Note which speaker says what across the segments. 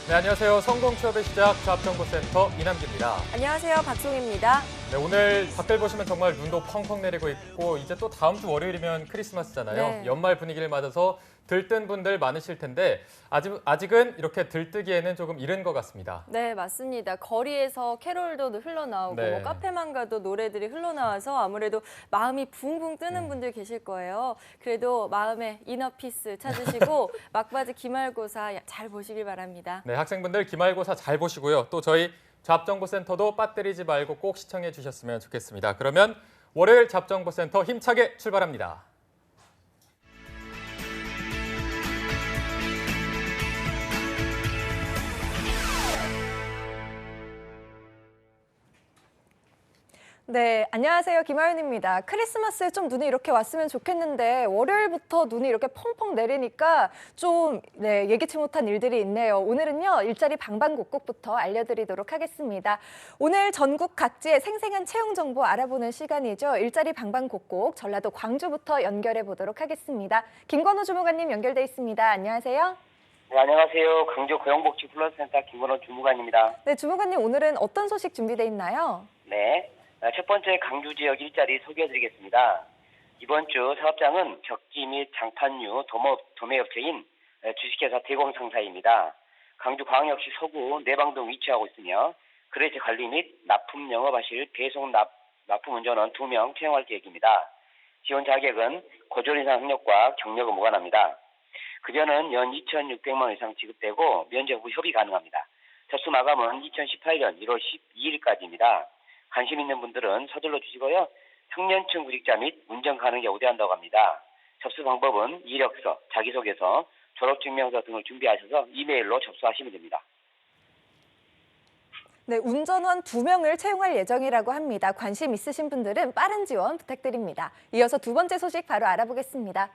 Speaker 1: 네, 안녕하세요. 성공 취업의 시작 조합정보센터 이남기입니다.
Speaker 2: 안녕하세요. 박송입니다.
Speaker 1: 네, 오늘 밖을 보시면 정말 눈도 펑펑 내리고 있고 이제 또 다음 주 월요일이면 크리스마스잖아요.
Speaker 2: 네.
Speaker 1: 연말 분위기를 맞아서 들뜬 분들 많으실 텐데 아직은 이렇게 들뜨기에는 조금 이른 것 같습니다.
Speaker 2: 네, 맞습니다. 거리에서 캐롤도 흘러나오고
Speaker 1: 네.
Speaker 2: 뭐 카페만 가도 노래들이 흘러나와서 아무래도 마음이 붕붕 뜨는 분들 계실 거예요. 그래도 마음의 이너피스 찾으시고 막바지 기말고사 잘 보시길 바랍니다.
Speaker 1: 네, 학생분들 기말고사 잘 보시고요. 또 저희 잡정보센터도 빠뜨리지 말고 꼭 시청해 주셨으면 좋겠습니다. 그러면 월요일 잡정보센터 힘차게 출발합니다.
Speaker 2: 네, 안녕하세요. 김하윤입니다. 크리스마스에 좀 눈이 이렇게 왔으면 좋겠는데 월요일부터 눈이 이렇게 펑펑 내리니까 좀 예기치 못한 일들이 있네요. 오늘은요, 일자리 방방곡곡부터 알려드리도록 하겠습니다. 오늘 전국 각지의 생생한 채용 정보 알아보는 시간이죠. 일자리 방방곡곡 전라도 광주부터 연결해 보도록 하겠습니다. 김건우 주무관님 연결돼 있습니다. 안녕하세요.
Speaker 3: 네, 안녕하세요. 강주 고용복지 플러스센터 김건호 주무관입니다.
Speaker 2: 네, 주무관님 오늘은 어떤 소식 준비돼 있나요?
Speaker 3: 네, 첫 번째 강주 지역 일자리 소개해드리겠습니다. 이번 주 사업장은 벽지 및 장판류 도매업체인 주식회사 대공상사입니다. 강주광역시 서구 내방동 위치하고 있으며 거래처 관리 및 납품 영업하실 배송 납품 운전원 2명 채용할 계획입니다. 지원 자격은 고졸 이상 학력과 경력을 무관합니다. 급여는 연 2,600만 원 이상 지급되고 면접 후 협의 가능합니다. 접수 마감은 2018년 1월 12일까지입니다. 관심 있는 분들은 서둘러 주시고요. 청년층 구직자 및 운전 가능에 우대한다고 합니다. 접수 방법은 이력서, 자기소개서, 졸업증명서 등을 준비하셔서 이메일로 접수하시면 됩니다.
Speaker 2: 네, 운전원 2명을 채용할 예정이라고 합니다. 관심 있으신 분들은 빠른 지원 부탁드립니다. 이어서 두 번째 소식 바로 알아보겠습니다.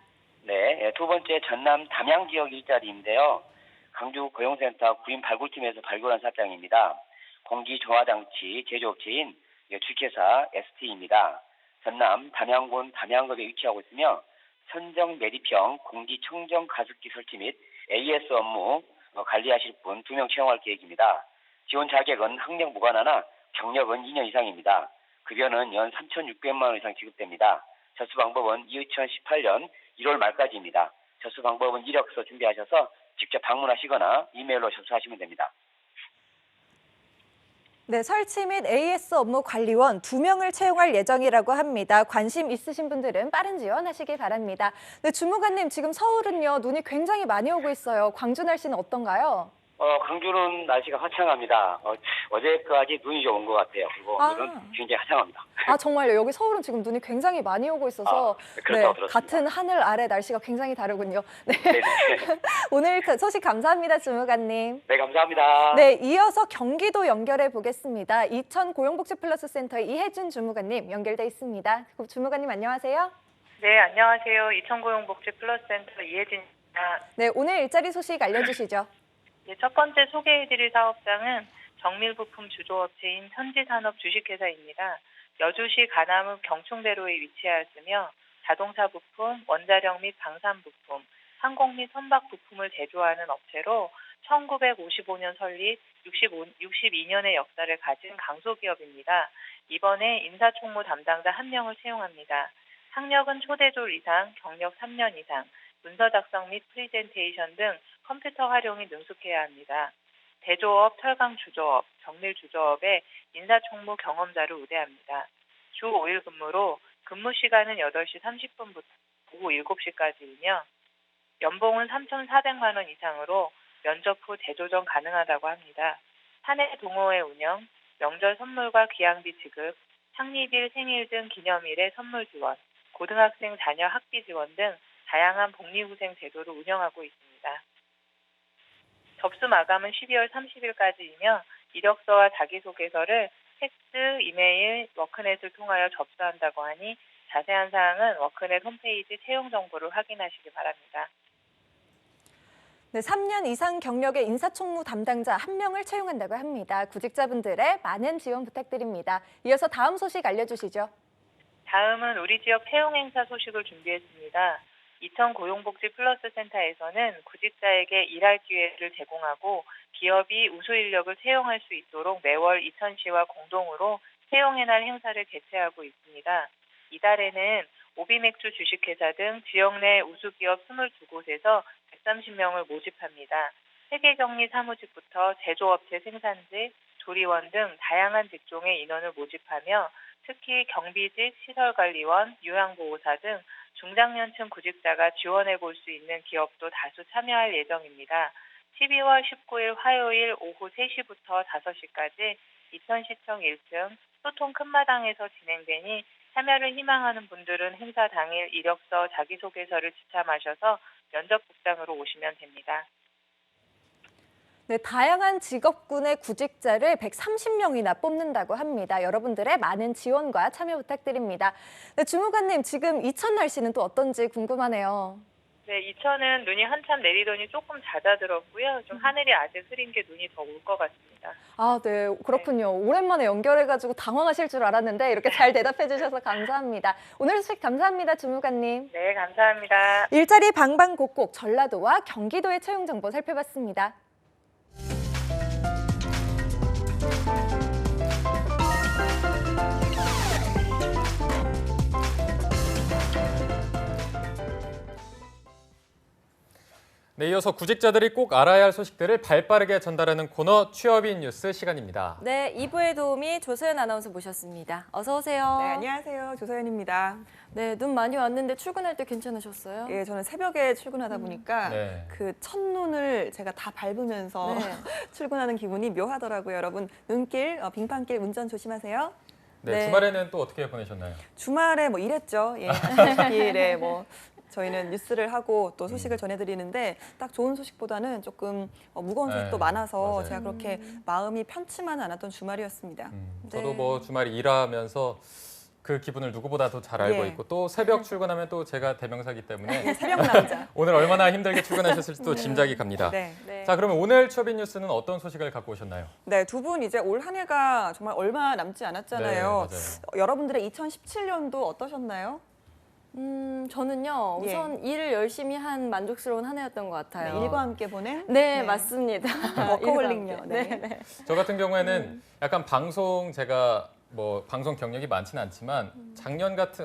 Speaker 3: 네, 두 번째 전남 담양 지역 일자리인데요. 강주 고용센터 구인 발굴팀에서 발굴한 사업장입니다. 공기정화장치 제조업체인 주식회사 ST입니다. 전남 담양군 담양읍에 위치하고 있으며 선정 매립형 공기청정 가습기 설치 및 AS 업무 관리하실 분 2명 채용할 계획입니다. 지원 자격은 학력 무관하나 경력은 2년 이상입니다. 급여는 연 3,600만 원 이상 지급됩니다. 접수 방법은 2018년 1월 말까지입니다. 접수 방법은 이력서 준비하셔서 직접 방문하시거나 이메일로 접수하시면 됩니다.
Speaker 2: 네, 설치 및 AS 업무 관리원 2명을 채용할 예정이라고 합니다. 관심 있으신 분들은 빠른 지원하시기 바랍니다. 네, 주무관님, 지금 서울은요, 눈이 굉장히 많이 오고 있어요. 광주 날씨는 어떤가요?
Speaker 3: 광주는 날씨가 화창합니다. 어제까지 눈이 좀 온 것 같아요. 그리고 오늘은 굉장히 화창합니다.
Speaker 2: 아, 정말요? 여기 서울은 지금 눈이 굉장히 많이 오고 있어서
Speaker 3: 그렇다고 들었습니다.
Speaker 2: 같은 하늘 아래 날씨가 굉장히 다르군요. 네.
Speaker 3: 네네.
Speaker 2: 오늘 그 소식 감사합니다, 주무관님.
Speaker 3: 네, 감사합니다.
Speaker 2: 네, 이어서 경기도 연결해 보겠습니다. 이천 고용복지플러스센터의 이혜준 주무관님 연결돼 있습니다. 주무관님 안녕하세요.
Speaker 4: 네, 안녕하세요. 이천고용복지플러스센터 이혜진입니다.
Speaker 2: 네, 오늘 일자리 소식 알려주시죠.
Speaker 4: 네, 첫 번째 소개해드릴 사업장은 정밀부품 주조업체인 현지산업 주식회사입니다. 여주시 가남읍 경충대로에 위치하였으며 자동차 부품, 원자력 및 방산 부품, 항공 및 선박 부품을 제조하는 업체로 1955년 설립 62년의 역사를 가진 강소기업입니다. 이번에 인사총무 담당자 1명을 채용합니다. 학력은 초대졸 이상, 경력 3년 이상, 문서 작성 및 프리젠테이션 등 컴퓨터 활용이 능숙해야 합니다. 대조업, 철강 주조업, 정밀 주조업에 인사총무 경험자를 우대합니다. 주 5일 근무로 근무 시간은 8시 30분부터 오후 7시까지이며 연봉은 3,400만 원 이상으로 면접 후 재조정 가능하다고 합니다. 사내 동호회 운영, 명절 선물과 귀향비 지급, 창립일, 생일 등 기념일의 선물 지원, 고등학생 자녀 학비 지원 등 다양한 복리후생 제도를 운영하고 있습니다. 접수 마감은 12월 30일까지이며 이력서와 자기소개서를 팩스, 이메일, 워크넷을 통하여 접수한다고 하니 자세한 사항은 워크넷 홈페이지 채용 정보를 확인하시기 바랍니다.
Speaker 2: 네, 3년 이상 경력의 인사총무 담당자 1명을 채용한다고 합니다. 구직자분들의 많은 지원 부탁드립니다. 이어서 다음 소식 알려주시죠.
Speaker 4: 다음은 우리 지역 채용 행사 소식을 준비했습니다. 이천 고용복지 플러스 센터에서는 구직자에게 일할 기회를 제공하고 기업이 우수 인력을 채용할 수 있도록 매월 이천시와 공동으로 채용의 날 행사를 개최하고 있습니다. 이달에는 오비맥주 주식회사 등 지역 내 우수기업 22곳에서 130명을 모집합니다. 회계격리 사무직부터 제조업체 생산직, 조리원 등 다양한 직종의 인원을 모집하며 특히 경비직, 시설관리원, 요양보호사 등 중장년층 구직자가 지원해 볼 수 있는 기업도 다수 참여할 예정입니다. 12월 19일 화요일 오후 3시부터 5시까지 이천시청 1층 소통 큰마당에서 진행되니 참여를 희망하는 분들은 행사 당일 이력서, 자기소개서를 지참하셔서 면접국장으로 오시면 됩니다.
Speaker 2: 네, 다양한 직업군의 구직자를 130명이나 뽑는다고 합니다. 여러분들의 많은 지원과 참여 부탁드립니다. 네, 주무관님, 지금 이천 날씨는 또 어떤지 궁금하네요.
Speaker 4: 네, 이천은 눈이 한참 내리더니 조금 잦아들었고요. 좀 하늘이 아직 흐린 게 눈이 더 올 것 같습니다.
Speaker 2: 아, 네, 그렇군요. 오랜만에 연결해가지고 당황하실 줄 알았는데 이렇게 잘 대답해 주셔서 감사합니다. 오늘 소식 감사합니다, 주무관님.
Speaker 4: 네, 감사합니다.
Speaker 2: 일자리 방방곡곡 전라도와 경기도의 채용 정보 살펴봤습니다.
Speaker 1: 네, 이어서 구직자들이 꼭 알아야 할 소식들을 발빠르게 전달하는 코너 취업인 뉴스 시간입니다.
Speaker 5: 네, 2부의 도우미 조소연 아나운서 모셨습니다. 어서 오세요.
Speaker 6: 네, 안녕하세요. 조서연입니다.
Speaker 5: 네, 눈 많이 왔는데 출근할 때 괜찮으셨어요?
Speaker 6: 예, 저는 새벽에 출근하다 보니까
Speaker 1: 네.
Speaker 6: 그 첫눈을 제가 다 밟으면서
Speaker 5: 네.
Speaker 6: 출근하는 기분이 묘하더라고요. 여러분, 눈길, 빙판길 운전 조심하세요.
Speaker 1: 네,
Speaker 5: 네.
Speaker 1: 주말에는 또 어떻게 보내셨나요?
Speaker 6: 주말에 뭐 일했죠. 예, 아시다시피 뭐 저희는 뉴스를 하고 또 소식을 전해드리는데 딱 좋은 소식보다는 조금 무거운 소식도
Speaker 1: 네,
Speaker 6: 많아서
Speaker 1: 맞아요.
Speaker 6: 제가 그렇게 마음이 편치만은 않았던 주말이었습니다.
Speaker 1: 저도
Speaker 5: 네.
Speaker 1: 뭐 주말에 일하면서 그 기분을 누구보다도 잘 알고
Speaker 6: 예.
Speaker 1: 있고 또 새벽 출근하면 또 제가 대명사기 때문에
Speaker 6: 새벽 남자.
Speaker 1: 오늘 얼마나 힘들게 출근하셨을지도 짐작이 갑니다.
Speaker 6: 네.
Speaker 5: 네.
Speaker 1: 자, 그러면 오늘 취업인 뉴스는 어떤 소식을 갖고 오셨나요?
Speaker 6: 네, 두 분 이제 올 한 해가 정말 얼마 남지 않았잖아요.
Speaker 1: 네, 맞아요.
Speaker 6: 여러분들의 2017년도 어떠셨나요?
Speaker 5: 저는요,
Speaker 6: 예.
Speaker 5: 우선 일을 열심히 한 만족스러운 한 해였던 것 같아요.
Speaker 6: 네, 일과 함께 보낸
Speaker 5: 네, 맞습니다.
Speaker 6: 워커홀릭녀.
Speaker 5: 일과 함께.
Speaker 6: 네.
Speaker 1: 저 같은 경우에는 약간 방송 제가 뭐 방송 경력이 많지는 않지만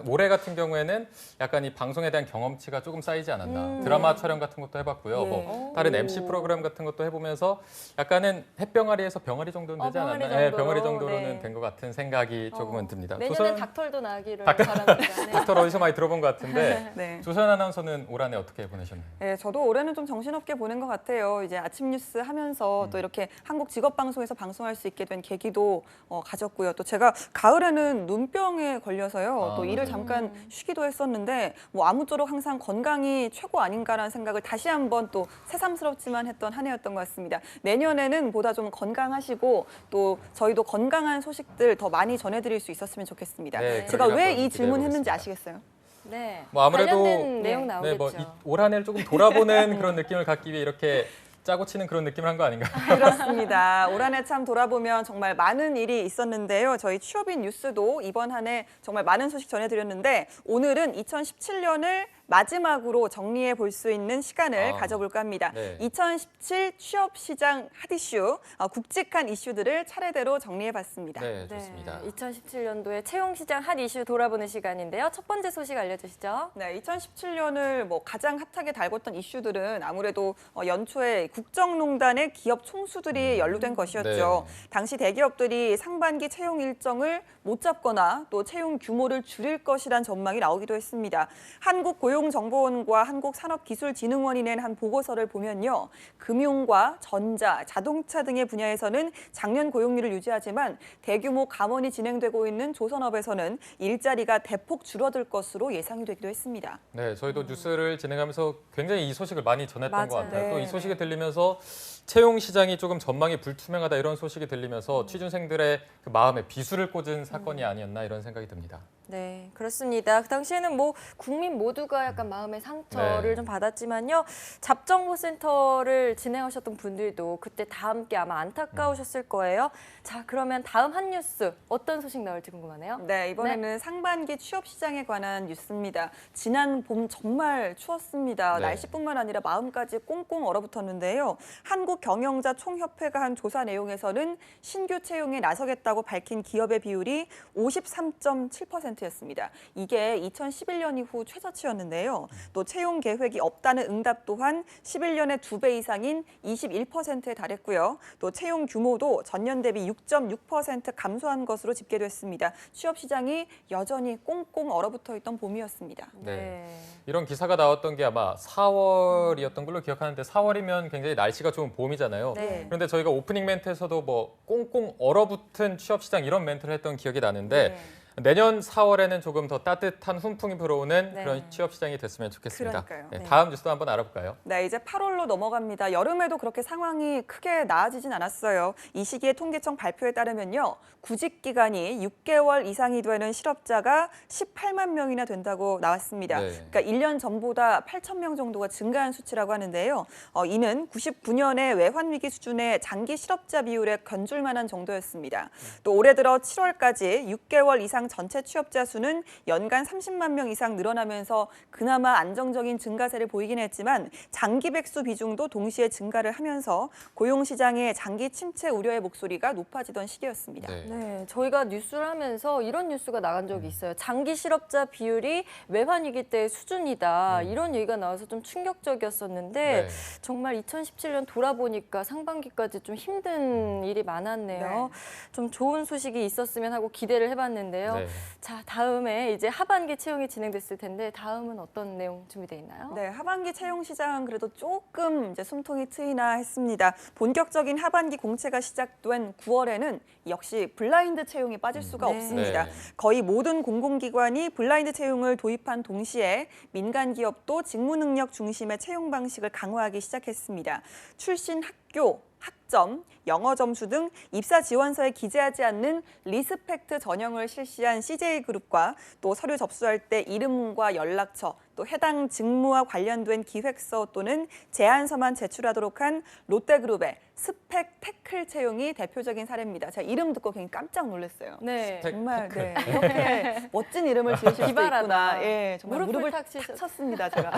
Speaker 1: 올해 같은 경우에는 약간 이 방송에 대한 경험치가 조금 쌓이지 않았나. 드라마 촬영 같은 것도 해봤고요.
Speaker 6: 예.
Speaker 1: 뭐 다른 MC 프로그램 같은 것도 해보면서 약간은 햇병아리에서 병아리 정도는 되지
Speaker 5: 병아리
Speaker 1: 않았나. 네,
Speaker 5: 정도로,
Speaker 1: 병아리 정도로는
Speaker 5: 네.
Speaker 1: 된 것 같은 생각이 조금은 듭니다.
Speaker 5: 내년엔
Speaker 1: 조선-
Speaker 5: 닥털도 나기를 바랍니다. 네.
Speaker 1: 닥터 어디서 많이 들어본 것 같은데
Speaker 6: 네.
Speaker 1: 조선 아나운서는 올 한 해 어떻게 보내셨나요?
Speaker 6: 네, 저도 올해는 좀 정신없게 보낸 것 같아요. 이제 아침 뉴스 하면서 또 이렇게 한국 직업방송에서 방송할 수 있게 된 계기도 가졌고요. 또 제가 가을에는 눈병에 걸려서요.
Speaker 1: 아,
Speaker 6: 또 일을
Speaker 1: 맞아요.
Speaker 6: 잠깐 쉬기도 했었는데 뭐 아무쪼록 항상 건강이 최고 아닌가라는 생각을 다시 한번 또 새삼스럽지만 했던 한 해였던 것 같습니다. 내년에는 보다 좀 건강하시고 또 저희도 건강한 소식들 더 많이 전해드릴 수 있었으면 좋겠습니다.
Speaker 1: 네,
Speaker 6: 제가
Speaker 1: 그러기를
Speaker 6: 왜
Speaker 1: 한번
Speaker 6: 이 질문했는지
Speaker 1: 기대해보겠습니다.
Speaker 6: 아시겠어요?
Speaker 5: 네.
Speaker 1: 뭐 아무래도
Speaker 5: 관련된 내용
Speaker 6: 네,
Speaker 5: 나오겠죠.
Speaker 1: 네, 뭐 올 한 해를 조금 돌아보는 그런 느낌을 갖기 위해 이렇게 짜고 치는 그런 느낌을 한 거 아닌가요?
Speaker 6: 그렇습니다. 올 한 해 참 돌아보면 정말 많은 일이 있었는데요. 저희 취업인 뉴스도 이번 한 해 정말 많은 소식 전해드렸는데 오늘은 2017년을 마지막으로 정리해 볼 수 있는 시간을 가져볼까 합니다.
Speaker 1: 네.
Speaker 6: 2017 취업시장 핫 이슈, 굵직한 이슈들을 차례대로 정리해봤습니다.
Speaker 1: 네, 좋습니다.
Speaker 5: 2017년도에 채용시장 핫 이슈 돌아보는 시간인데요. 첫 번째 소식 알려주시죠.
Speaker 6: 네, 2017년을 뭐 가장 핫하게 달궜던 이슈들은 아무래도 연초에 국정농단의 기업 총수들이 연루된 것이었죠.
Speaker 1: 네.
Speaker 6: 당시 대기업들이 상반기 채용 일정을 못 잡거나 또 채용 규모를 줄일 것이란 전망이 나오기도 했습니다. 한국고용정보원과 한국산업기술진흥원이 낸 한 보고서를 보면요. 금융과 전자, 자동차 등의 분야에서는 작년 고용률을 유지하지만 대규모 감원이 진행되고 있는 조선업에서는 일자리가 대폭 줄어들 것으로 예상이 되기도 했습니다.
Speaker 1: 네, 저희도 뉴스를 진행하면서 굉장히 이 소식을 많이 전했던 것
Speaker 5: 맞아요.
Speaker 1: 같아요. 또 이
Speaker 6: 네.
Speaker 1: 소식이 들리면서 채용 시장이 조금 전망이 불투명하다 이런 소식이 들리면서 취준생들의 그 마음에 비수를 꽂은 사건이 아니었나 이런 생각이 듭니다.
Speaker 5: 네, 그렇습니다. 그 당시에는 뭐 국민 모두가 약간 마음의 상처를
Speaker 1: 네.
Speaker 5: 좀 받았지만요. 잡정보센터를 진행하셨던 분들도 그때 다 함께 아마 안타까우셨을 거예요. 자, 그러면 다음 한 뉴스 어떤 소식 나올지 궁금하네요.
Speaker 6: 네, 이번에는 상반기 취업 시장에 관한 뉴스입니다. 지난 봄 정말 추웠습니다.
Speaker 1: 네.
Speaker 6: 날씨뿐만 아니라 마음까지 꽁꽁 얼어붙었는데요. 한국경영자 총협회가 한 조사 내용에서는 신규 채용에 나서겠다고 밝힌 기업의 비율이 53.7%였습니다. 이게 2011년 이후 최저치였는데요. 또 채용 계획이 없다는 응답 또한 11년의 2배 이상인 21%에 달했고요. 또 채용 규모도 전년 대비 6.6% 감소한 것으로 집계됐습니다. 취업 시장이 여전히 꽁꽁 얼어붙어 있던 봄이었습니다.
Speaker 1: 네. 이런 기사가 나왔던 게 아마 4월이었던 걸로 기억하는데 4월이면 굉장히 날씨가 좋은 봄이잖아요.
Speaker 5: 네.
Speaker 1: 그런데 저희가 오프닝 멘트에서도 뭐 꽁꽁 얼어붙은 취업 시장 이런 멘트를 했던 기억이 나는데
Speaker 6: 네.
Speaker 1: 내년 4월에는 조금 더 따뜻한 훈풍이 불어오는
Speaker 5: 네.
Speaker 1: 그런 취업 시장이 됐으면 좋겠습니다.
Speaker 6: 그러니까요.
Speaker 1: 네,
Speaker 5: 네.
Speaker 1: 다음 뉴스도 한번 알아볼까요?
Speaker 6: 네, 이제 8월로 넘어갑니다. 여름에도 그렇게 상황이 크게 나아지진 않았어요. 이 시기에 통계청 발표에 따르면요. 구직 기간이 6개월 이상이 되는 실업자가 18만 명이나 된다고 나왔습니다.
Speaker 1: 네.
Speaker 6: 그러니까 1년 전보다 8천 명 정도가 증가한 수치라고 하는데요. 이는 99년의 외환위기 수준의 장기 실업자 비율에 견줄 만한 정도였습니다. 또 올해 들어 7월까지 6개월 이상 전체 취업자 수는 연간 30만 명 이상 늘어나면서 그나마 안정적인 증가세를 보이긴 했지만 장기 백수 비중도 동시에 증가를 하면서 고용시장의 장기 침체 우려의 목소리가 높아지던 시기였습니다.
Speaker 5: 네, 저희가 뉴스를 하면서 이런 뉴스가 나간 적이 있어요. 장기 실업자 비율이 외환위기 때의 수준이다. 이런 얘기가 나와서 좀 충격적이었었는데
Speaker 1: 네.
Speaker 5: 정말 2017년 돌아보니까 상반기까지 좀 힘든 일이 많았네요. 좀 좋은 소식이 있었으면 하고 기대를 해봤는데요.
Speaker 1: 네.
Speaker 5: 자, 다음에 이제 하반기 채용이 진행됐을 텐데 다음은 어떤 내용 준비되어 있나요?
Speaker 6: 네, 하반기 채용 시장은 그래도 조금 이제 숨통이 트이나 했습니다. 본격적인 하반기 공채가 시작된 9월에는 역시 블라인드 채용이 빠질 수가
Speaker 5: 네.
Speaker 6: 없습니다.
Speaker 1: 네.
Speaker 6: 거의 모든 공공기관이 블라인드 채용을 도입한 동시에 민간 기업도 직무 능력 중심의 채용 방식을 강화하기 시작했습니다. 출신 학교, 학점, 영어 점수 등 입사 지원서에 기재하지 않는 리스펙트 전형을 실시한 CJ그룹과 또 서류 접수할 때 이름과 연락처, 또 해당 직무와 관련된 기획서 또는 제안서만 제출하도록 한 롯데그룹의 스펙 태클 채용이 대표적인 사례입니다. 제가 이름 듣고 굉장히 깜짝 놀랐어요.
Speaker 5: 네.
Speaker 6: 정말 네, 이렇게 멋진 이름을 지으실 수
Speaker 5: 기발하다.
Speaker 6: 있구나. 예, 정말
Speaker 5: 무릎을
Speaker 6: 무릎을
Speaker 5: 탁
Speaker 6: 탁
Speaker 5: 치셨-
Speaker 6: 쳤습니다, 제가.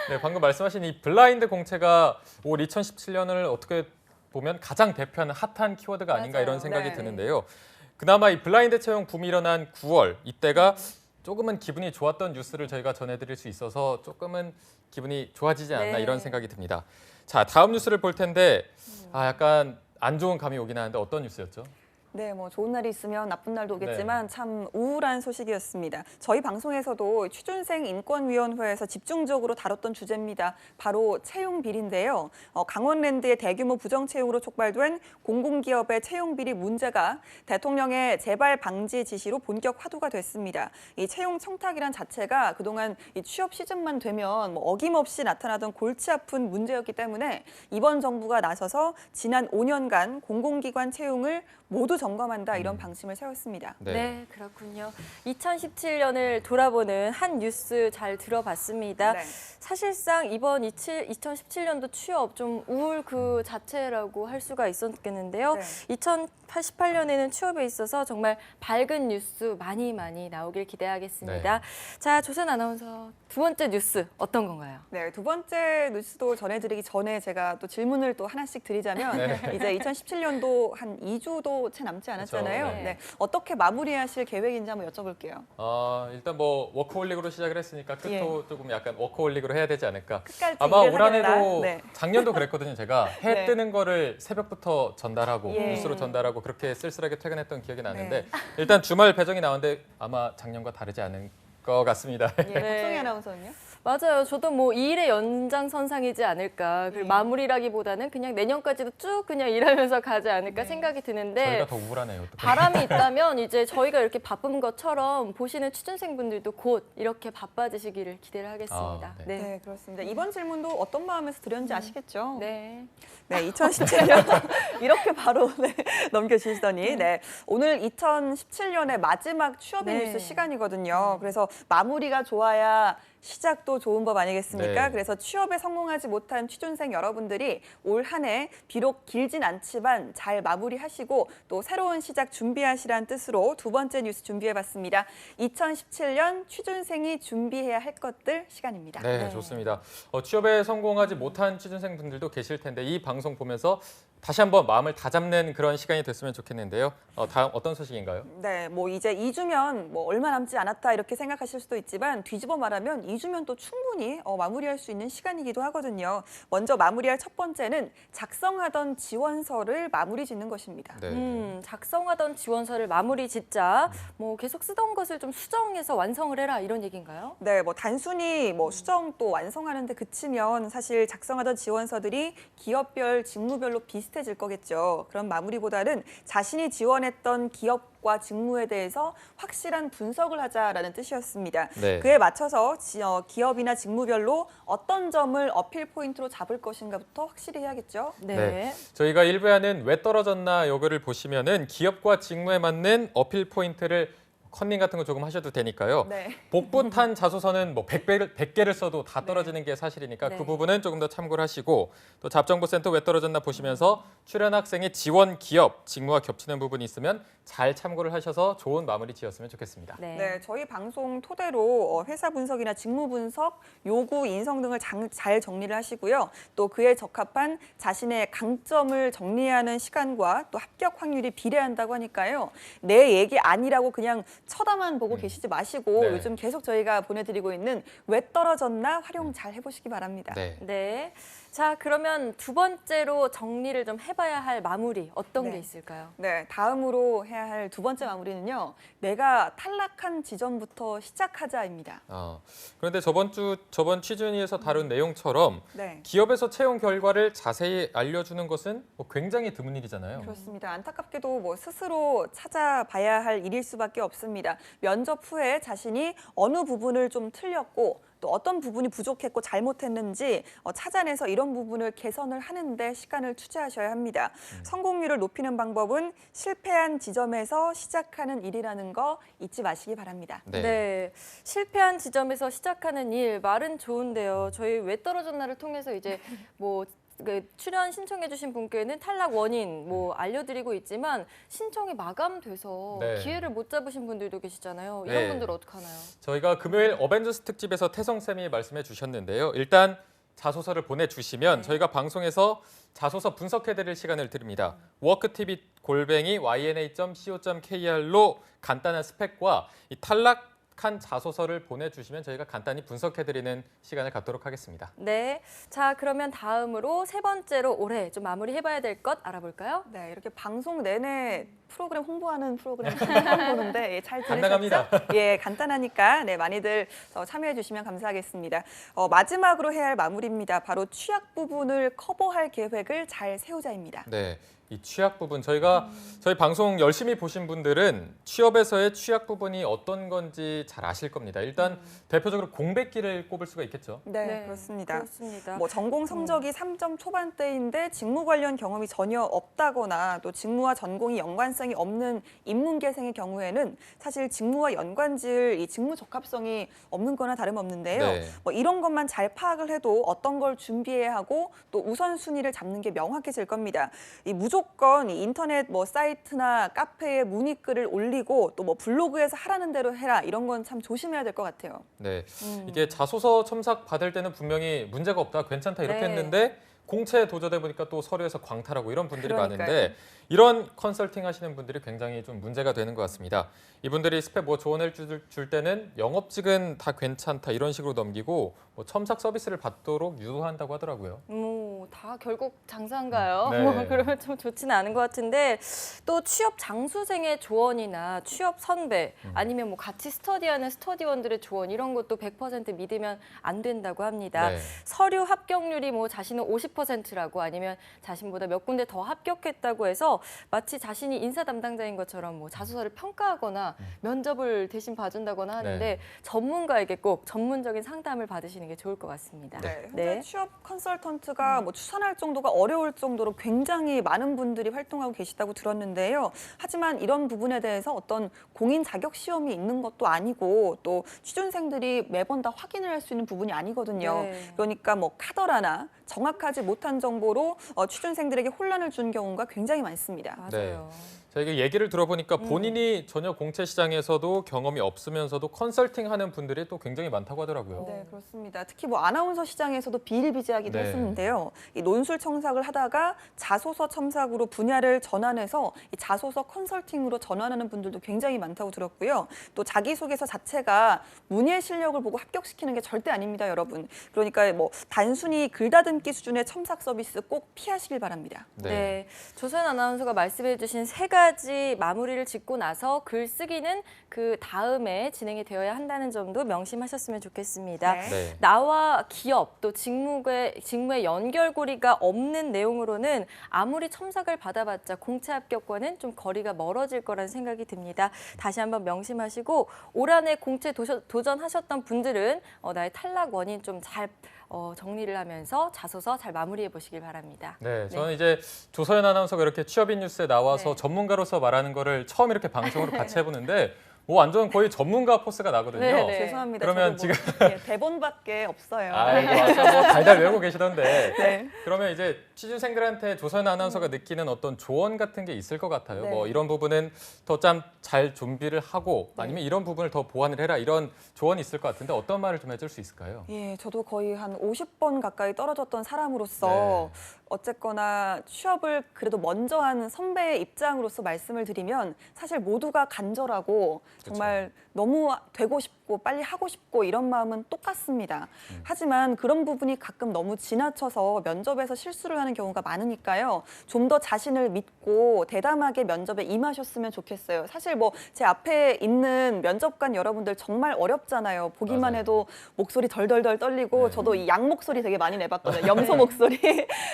Speaker 1: 네, 방금 말씀하신 이 블라인드 공채가 올 2017년을 어떻게 보면 가장 대표하는 핫한 키워드가 아닌가
Speaker 5: 맞아요.
Speaker 1: 이런 생각이
Speaker 6: 네.
Speaker 1: 드는데요. 그나마 이 블라인드 채용 붐이 일어난 9월 이때가 조금은 기분이 좋았던 뉴스를 저희가 전해드릴 수 있어서 조금은 기분이 좋아지지 않나
Speaker 5: 네.
Speaker 1: 이런 생각이 듭니다. 자, 다음 뉴스를 볼 텐데 약간 안 좋은 감이 오긴 하는데 어떤 뉴스였죠?
Speaker 6: 네, 뭐 좋은 날이 있으면 나쁜 날도 오겠지만 참 우울한 소식이었습니다. 저희 방송에서도 취준생 인권위원회에서 집중적으로 다뤘던 주제입니다. 바로 채용 비리인데요. 강원랜드의 대규모 부정 채용으로 촉발된 공공기업의 채용 비리 문제가 대통령의 재발 방지 지시로 본격 화두가 됐습니다. 이 채용 청탁이란 자체가 그동안 이 취업 시즌만 되면 뭐 어김없이 나타나던 골치 아픈 문제였기 때문에 이번 정부가 나서서 지난 5년간 공공기관 채용을 모두 점검한다 이런 방침을 세웠습니다.
Speaker 5: 네, 그렇군요. 2017년을 돌아보는 한 뉴스 잘 들어봤습니다.
Speaker 6: 네.
Speaker 5: 사실상 이번 2017년도 취업 좀 우울 그 자체라고 할 수가 있었겠는데요.
Speaker 6: 네.
Speaker 5: 2018년에는 취업에 있어서 정말 밝은 뉴스 많이 나오길 기대하겠습니다.
Speaker 1: 네.
Speaker 5: 자, 조선 아나운서 두 번째 뉴스 어떤 건가요?
Speaker 6: 네, 두 번째 뉴스도 전해드리기 전에 제가 또 질문을 또 하나씩 드리자면
Speaker 1: 네.
Speaker 6: 이제 2017년도 한 2주도 채 남지 않았잖아요.
Speaker 1: 그렇죠. 네.
Speaker 6: 네. 어떻게 마무리하실 계획인지 한번 여쭤볼게요.
Speaker 1: 일단 뭐 워커홀릭으로 시작을 했으니까 끝도 조금 약간 워커홀릭으로 해야 되지 않을까.
Speaker 6: 끝까지
Speaker 1: 아마
Speaker 6: 일을
Speaker 1: 올 한해도
Speaker 6: 하겠다. 네.
Speaker 1: 작년도 그랬거든요. 제가 해
Speaker 6: 네.
Speaker 1: 뜨는 거를 새벽부터 전달하고
Speaker 6: 예.
Speaker 1: 뉴스로 전달하고 그렇게 쓸쓸하게 퇴근했던 기억이 나는데
Speaker 6: 네.
Speaker 1: 일단 주말 배정이 나오는데 아마 작년과 다르지 않은 것 같습니다.
Speaker 6: 예,
Speaker 5: 네.
Speaker 6: 박송희 아나운서는요?
Speaker 5: 맞아요. 저도 뭐 이 일의 연장선상이지 않을까. 그리고 마무리라기보다는 그냥 내년까지도 쭉 그냥 일하면서 가지 않을까 생각이 드는데
Speaker 1: 저희가 더 우울하네요. 또.
Speaker 5: 바람이 있다면 이제 저희가 이렇게 바쁜 것처럼 보시는 취준생분들도 곧 이렇게 바빠지시기를 기대를 하겠습니다.
Speaker 1: 아,
Speaker 5: 네.
Speaker 6: 네, 그렇습니다. 이번 질문도 어떤 마음에서 드렸는지 아시겠죠?
Speaker 5: 네.
Speaker 6: 네, 2017년 이렇게 바로 네, 넘겨주시더니 네, 오늘 2017년의 마지막 취업인
Speaker 5: 네.
Speaker 6: 뉴스 시간이거든요. 그래서 마무리가 좋아야 시작도 좋은 법 아니겠습니까?
Speaker 1: 네.
Speaker 6: 그래서 취업에 성공하지 못한 취준생 여러분들이 올 한 해 비록 길진 않지만 잘 마무리하시고 또 새로운 시작 준비하시라는 뜻으로 두 번째 뉴스 준비해봤습니다. 2017년 취준생이 준비해야 할 것들 시간입니다.
Speaker 1: 네, 좋습니다. 취업에 성공하지 못한 취준생분들도 계실 텐데 이 방송 보면서 다시 한번 마음을 다잡는 그런 시간이 됐으면 좋겠는데요. 다음 어떤 소식인가요?
Speaker 6: 네, 뭐 이제 2주면 뭐 얼마 남지 않았다 이렇게 생각하실 수도 있지만 뒤집어 말하면 2주면 또 충분히 마무리할 수 있는 시간이기도 하거든요. 먼저 마무리할 첫 번째는 작성하던 지원서를 마무리 짓는 것입니다.
Speaker 1: 네.
Speaker 5: 작성하던 지원서를 마무리 짓자. 뭐 계속 쓰던 것을 좀 수정해서 완성을 해라 이런 얘기인가요?
Speaker 6: 네, 뭐 단순히 뭐 수정 또 완성하는 데 그치면 사실 작성하던 지원서들이 기업별, 직무별로 비슷해질 거겠죠. 그런 마무리보다는 자신이 지원했던 기업과 직무에 대해서 확실한 분석을 하자라는 뜻이었습니다.
Speaker 1: 네.
Speaker 6: 그에 맞춰서 기업이나 직무별로 어떤 점을 어필 포인트로 잡을 것인가부터 확실히 해야겠죠.
Speaker 1: 네. 저희가 일부에 하는 왜 떨어졌나 요거를 보시면은 기업과 직무에 맞는 어필 포인트를 컨닝 같은 거 조금 하셔도 되니까요.
Speaker 6: 네.
Speaker 1: 복붙한 자소서는 뭐 100개를 써도 다 떨어지는 게 사실이니까
Speaker 5: 네.
Speaker 1: 그 부분은 조금 더 참고를 하시고 또 잡정보센터 왜 떨어졌나 보시면서 출연 학생의 지원 기업, 직무와 겹치는 부분이 있으면 잘 참고를 하셔서 좋은 마무리 지었으면 좋겠습니다.
Speaker 6: 네, 저희 방송 토대로 회사 분석이나 직무 분석, 요구, 인성 등을 잘 정리를 하시고요. 또 그에 적합한 자신의 강점을 정리하는 시간과 또 합격 확률이 비례한다고 하니까요. 내 얘기 아니라고 그냥 쳐다만 보고 계시지 마시고
Speaker 1: 네.
Speaker 6: 요즘 계속 저희가 보내드리고 있는 왜 떨어졌나 활용 잘 해보시기 바랍니다.
Speaker 1: 네.
Speaker 5: 네. 자, 그러면 두 번째로 정리를 좀 해봐야 할 마무리 어떤
Speaker 6: 네.
Speaker 5: 게 있을까요?
Speaker 6: 네, 다음으로 해야 할 두 번째 마무리는요. 내가 탈락한 지점부터 시작하자입니다.
Speaker 1: 그런데 저번 취준위에서 다룬 내용처럼
Speaker 6: 네.
Speaker 1: 기업에서 채용 결과를 자세히 알려주는 것은 뭐 굉장히 드문 일이잖아요.
Speaker 6: 그렇습니다. 안타깝게도 뭐 스스로 찾아봐야 할 일일 수밖에 없습니다. 면접 후에 자신이 어느 부분을 좀 틀렸고 또 어떤 부분이 부족했고 잘못했는지 찾아내서 이런 부분을 개선을 하는데 시간을 투자하셔야 합니다. 성공률을 높이는 방법은 실패한 지점에서 시작하는 일이라는 거 잊지 마시기 바랍니다.
Speaker 5: 네. 실패한 지점에서 시작하는 일 말은 좋은데요. 저희 왜 떨어졌나를 통해서 이제 뭐 출연 신청해주신 분께는 탈락 원인 뭐 알려드리고 있지만 신청이 마감돼서
Speaker 1: 네.
Speaker 5: 기회를 못 잡으신 분들도 계시잖아요. 이런
Speaker 1: 네.
Speaker 5: 분들 어떡하나요?
Speaker 1: 저희가 금요일 어벤져스 특집에서 태성쌤이 말씀해 주셨는데요. 일단 자소서를 보내주시면 저희가 방송에서 자소서 분석해드릴 시간을 드립니다. worktv@yna.co.kr로 간단한 스펙과 이 탈락한 자소서를 보내주시면 저희가 간단히 분석해드리는 시간을 갖도록 하겠습니다.
Speaker 5: 네. 자, 그러면 다음으로 세 번째로 올해 좀 마무리해봐야 될 것 알아볼까요?
Speaker 6: 네, 이렇게 방송 내내 프로그램 홍보하는 프로그램 처음 보는데 잘 들으셨죠?
Speaker 1: 간단합니다.
Speaker 6: 예, 간단하니까 네, 많이들 참여해 주시면 감사하겠습니다. 마지막으로 해야 할 마무리입니다. 바로 취약 부분을 커버할 계획을 잘 세우자입니다.
Speaker 1: 네. 이 취약 부분 저희 방송 열심히 보신 분들은 취업에서의 취약 부분이 어떤 건지 잘 아실 겁니다. 일단 대표적으로 공백기를 꼽을 수가 있겠죠.
Speaker 6: 네, 그렇습니다.
Speaker 5: 그렇습니다.
Speaker 6: 뭐 전공 성적이 3점 초반대인데 직무 관련 경험이 전혀 없다거나 또 직무와 전공이 연관성이 없는 인문계생의 경우에는 사실 직무와 연관지을 이 직무 적합성이 없는 거나 다름없는데요.
Speaker 1: 네.
Speaker 6: 뭐 이런 것만 잘 파악을 해도 어떤 걸 준비해야 하고 또 우선순위를 잡는 게 명확해질 겁니다. 이 무조건 이 인터넷 뭐 사이트나 카페에 문의글을 올리고 또 뭐 블로그에서 하라는 대로 해라 이런 건 참 조심해야 될 것 같아요.
Speaker 1: 네. 이게 자소서 첨삭 받을 때는 분명히 문제가 없다, 괜찮다 이렇게
Speaker 5: 네.
Speaker 1: 했는데 공채 도전해 보니까 또 서류에서 광탈하고 이런 분들이
Speaker 6: 그러니까요.
Speaker 1: 많은데 이런 컨설팅 하시는 분들이 굉장히 좀 문제가 되는 것 같습니다. 이분들이 스펙 뭐 조언을 줄 때는 영업직은 다 괜찮다 이런 식으로 넘기고 뭐 첨삭 서비스를 받도록 유도한다고 하더라고요.
Speaker 5: 뭐 다 결국 장사인가요?
Speaker 1: 네.
Speaker 5: 뭐 그러면 좀 좋지는 않은 것 같은데 또 취업 장수생의 조언이나 취업 선배 아니면 뭐 같이 스터디하는 스터디원들의 조언 이런 것도 100% 믿으면 안 된다고 합니다.
Speaker 1: 네.
Speaker 5: 서류 합격률이 뭐 자신은 50%라고 아니면 자신보다 몇 군데 더 합격했다고 해서 마치 자신이 인사 담당자인 것처럼 뭐 자소서를 평가하거나 면접을 대신 봐준다거나 하는데
Speaker 1: 네.
Speaker 5: 전문가에게 꼭 전문적인 상담을 받으시는 게 좋을 것 같습니다.
Speaker 6: 네, 현재 취업 컨설턴트가 뭐 추천할 정도가 어려울 정도로 굉장히 많은 분들이 활동하고 계시다고 들었는데요. 하지만 이런 부분에 대해서 어떤 공인 자격 시험이 있는 것도 아니고 또 취준생들이 매번 다 확인을 할 수 있는 부분이 아니거든요.
Speaker 5: 네.
Speaker 6: 그러니까 뭐 카더라나 정확하지 못한 정보로 취준생들에게 혼란을 주는 경우가 굉장히 많습니다.
Speaker 5: 맞아요.
Speaker 1: 자, 이게 얘기를 들어보니까 본인이 전혀 공채 시장에서도 경험이 없으면서도 컨설팅하는 분들이 또 굉장히 많다고 하더라고요.
Speaker 6: 네, 그렇습니다. 특히 뭐 아나운서 시장에서도 비일비재하기도
Speaker 1: 네.
Speaker 6: 했었는데요. 이 논술 첨삭을 하다가 자소서 첨삭으로 분야를 전환해서 이 자소서 컨설팅으로 전환하는 분들도 굉장히 많다고 들었고요. 또 자기소개서 자체가 문예 실력을 보고 합격시키는 게 절대 아닙니다, 여러분. 그러니까 뭐 단순히 글다듬기 수준의 첨삭 서비스 꼭 피하시길 바랍니다.
Speaker 5: 네. 조선 아나운서가 말씀해주신 세 가지 마무리를 짓고 나서 글쓰기는 그 다음에 진행이 되어야 한다는 점도 명심하셨으면 좋겠습니다.
Speaker 6: 네.
Speaker 1: 네.
Speaker 5: 나와 기업 또 직무의 연결고리가 없는 내용으로는 아무리 첨삭을 받아봤자 공채 합격과는 좀 거리가 멀어질 거라는 생각이 듭니다. 다시 한번 명심하시고 올 한해 공채 도전하셨던 분들은 나의 탈락 원인 좀 잘 정리를 하면서 자소서 잘 마무리해 보시길 바랍니다.
Speaker 1: 네, 저는 이제 조서연 아나운서가 이렇게 취업인 뉴스에 나와서
Speaker 5: 네.
Speaker 1: 전문가로서 말하는 거를 처음 이렇게 방송으로 같이 해보는데 완전 거의 전문가 포스가 나거든요.
Speaker 5: 네, 네.
Speaker 6: 죄송합니다.
Speaker 1: 그러면
Speaker 6: 저도
Speaker 1: 지금
Speaker 6: 대본밖에 없어요.
Speaker 1: 아이고, 아까 뭐 달달 외우고 계시던데.
Speaker 6: 네.
Speaker 1: 그러면 이제 취준생들한테 조서연 아나운서가 느끼는 어떤 조언 같은 게 있을 것 같아요.
Speaker 5: 네.
Speaker 1: 뭐 이런 부분은 더 잘 준비를 하고 아니면 이런 부분을 더 보완을 해라 이런 조언이 있을 것 같은데 어떤 말을 좀 해줄 수 있을까요?
Speaker 6: 예, 저도 거의 한 50번 가까이 떨어졌던 사람으로서
Speaker 1: 네.
Speaker 6: 어쨌거나 취업을 그래도 먼저 한 선배의 입장으로서 말씀을 드리면 사실 모두가 간절하고 정말 너무 되고 싶고 빨리 하고 싶고 이런 마음은 똑같습니다. 하지만 그런 부분이 가끔 너무 지나쳐서 면접에서 실수를 하는 경우가 많으니까요. 좀 더 자신을 믿고 대담하게 면접에 임하셨으면 좋겠어요. 사실 뭐 제 앞에 있는 면접관 여러분들 정말 어렵잖아요. 보기만
Speaker 1: 맞아요.
Speaker 6: 해도 목소리 덜덜덜 떨리고
Speaker 1: 네.
Speaker 6: 저도 이 양 목소리 되게 많이 내봤거든요. 염소 목소리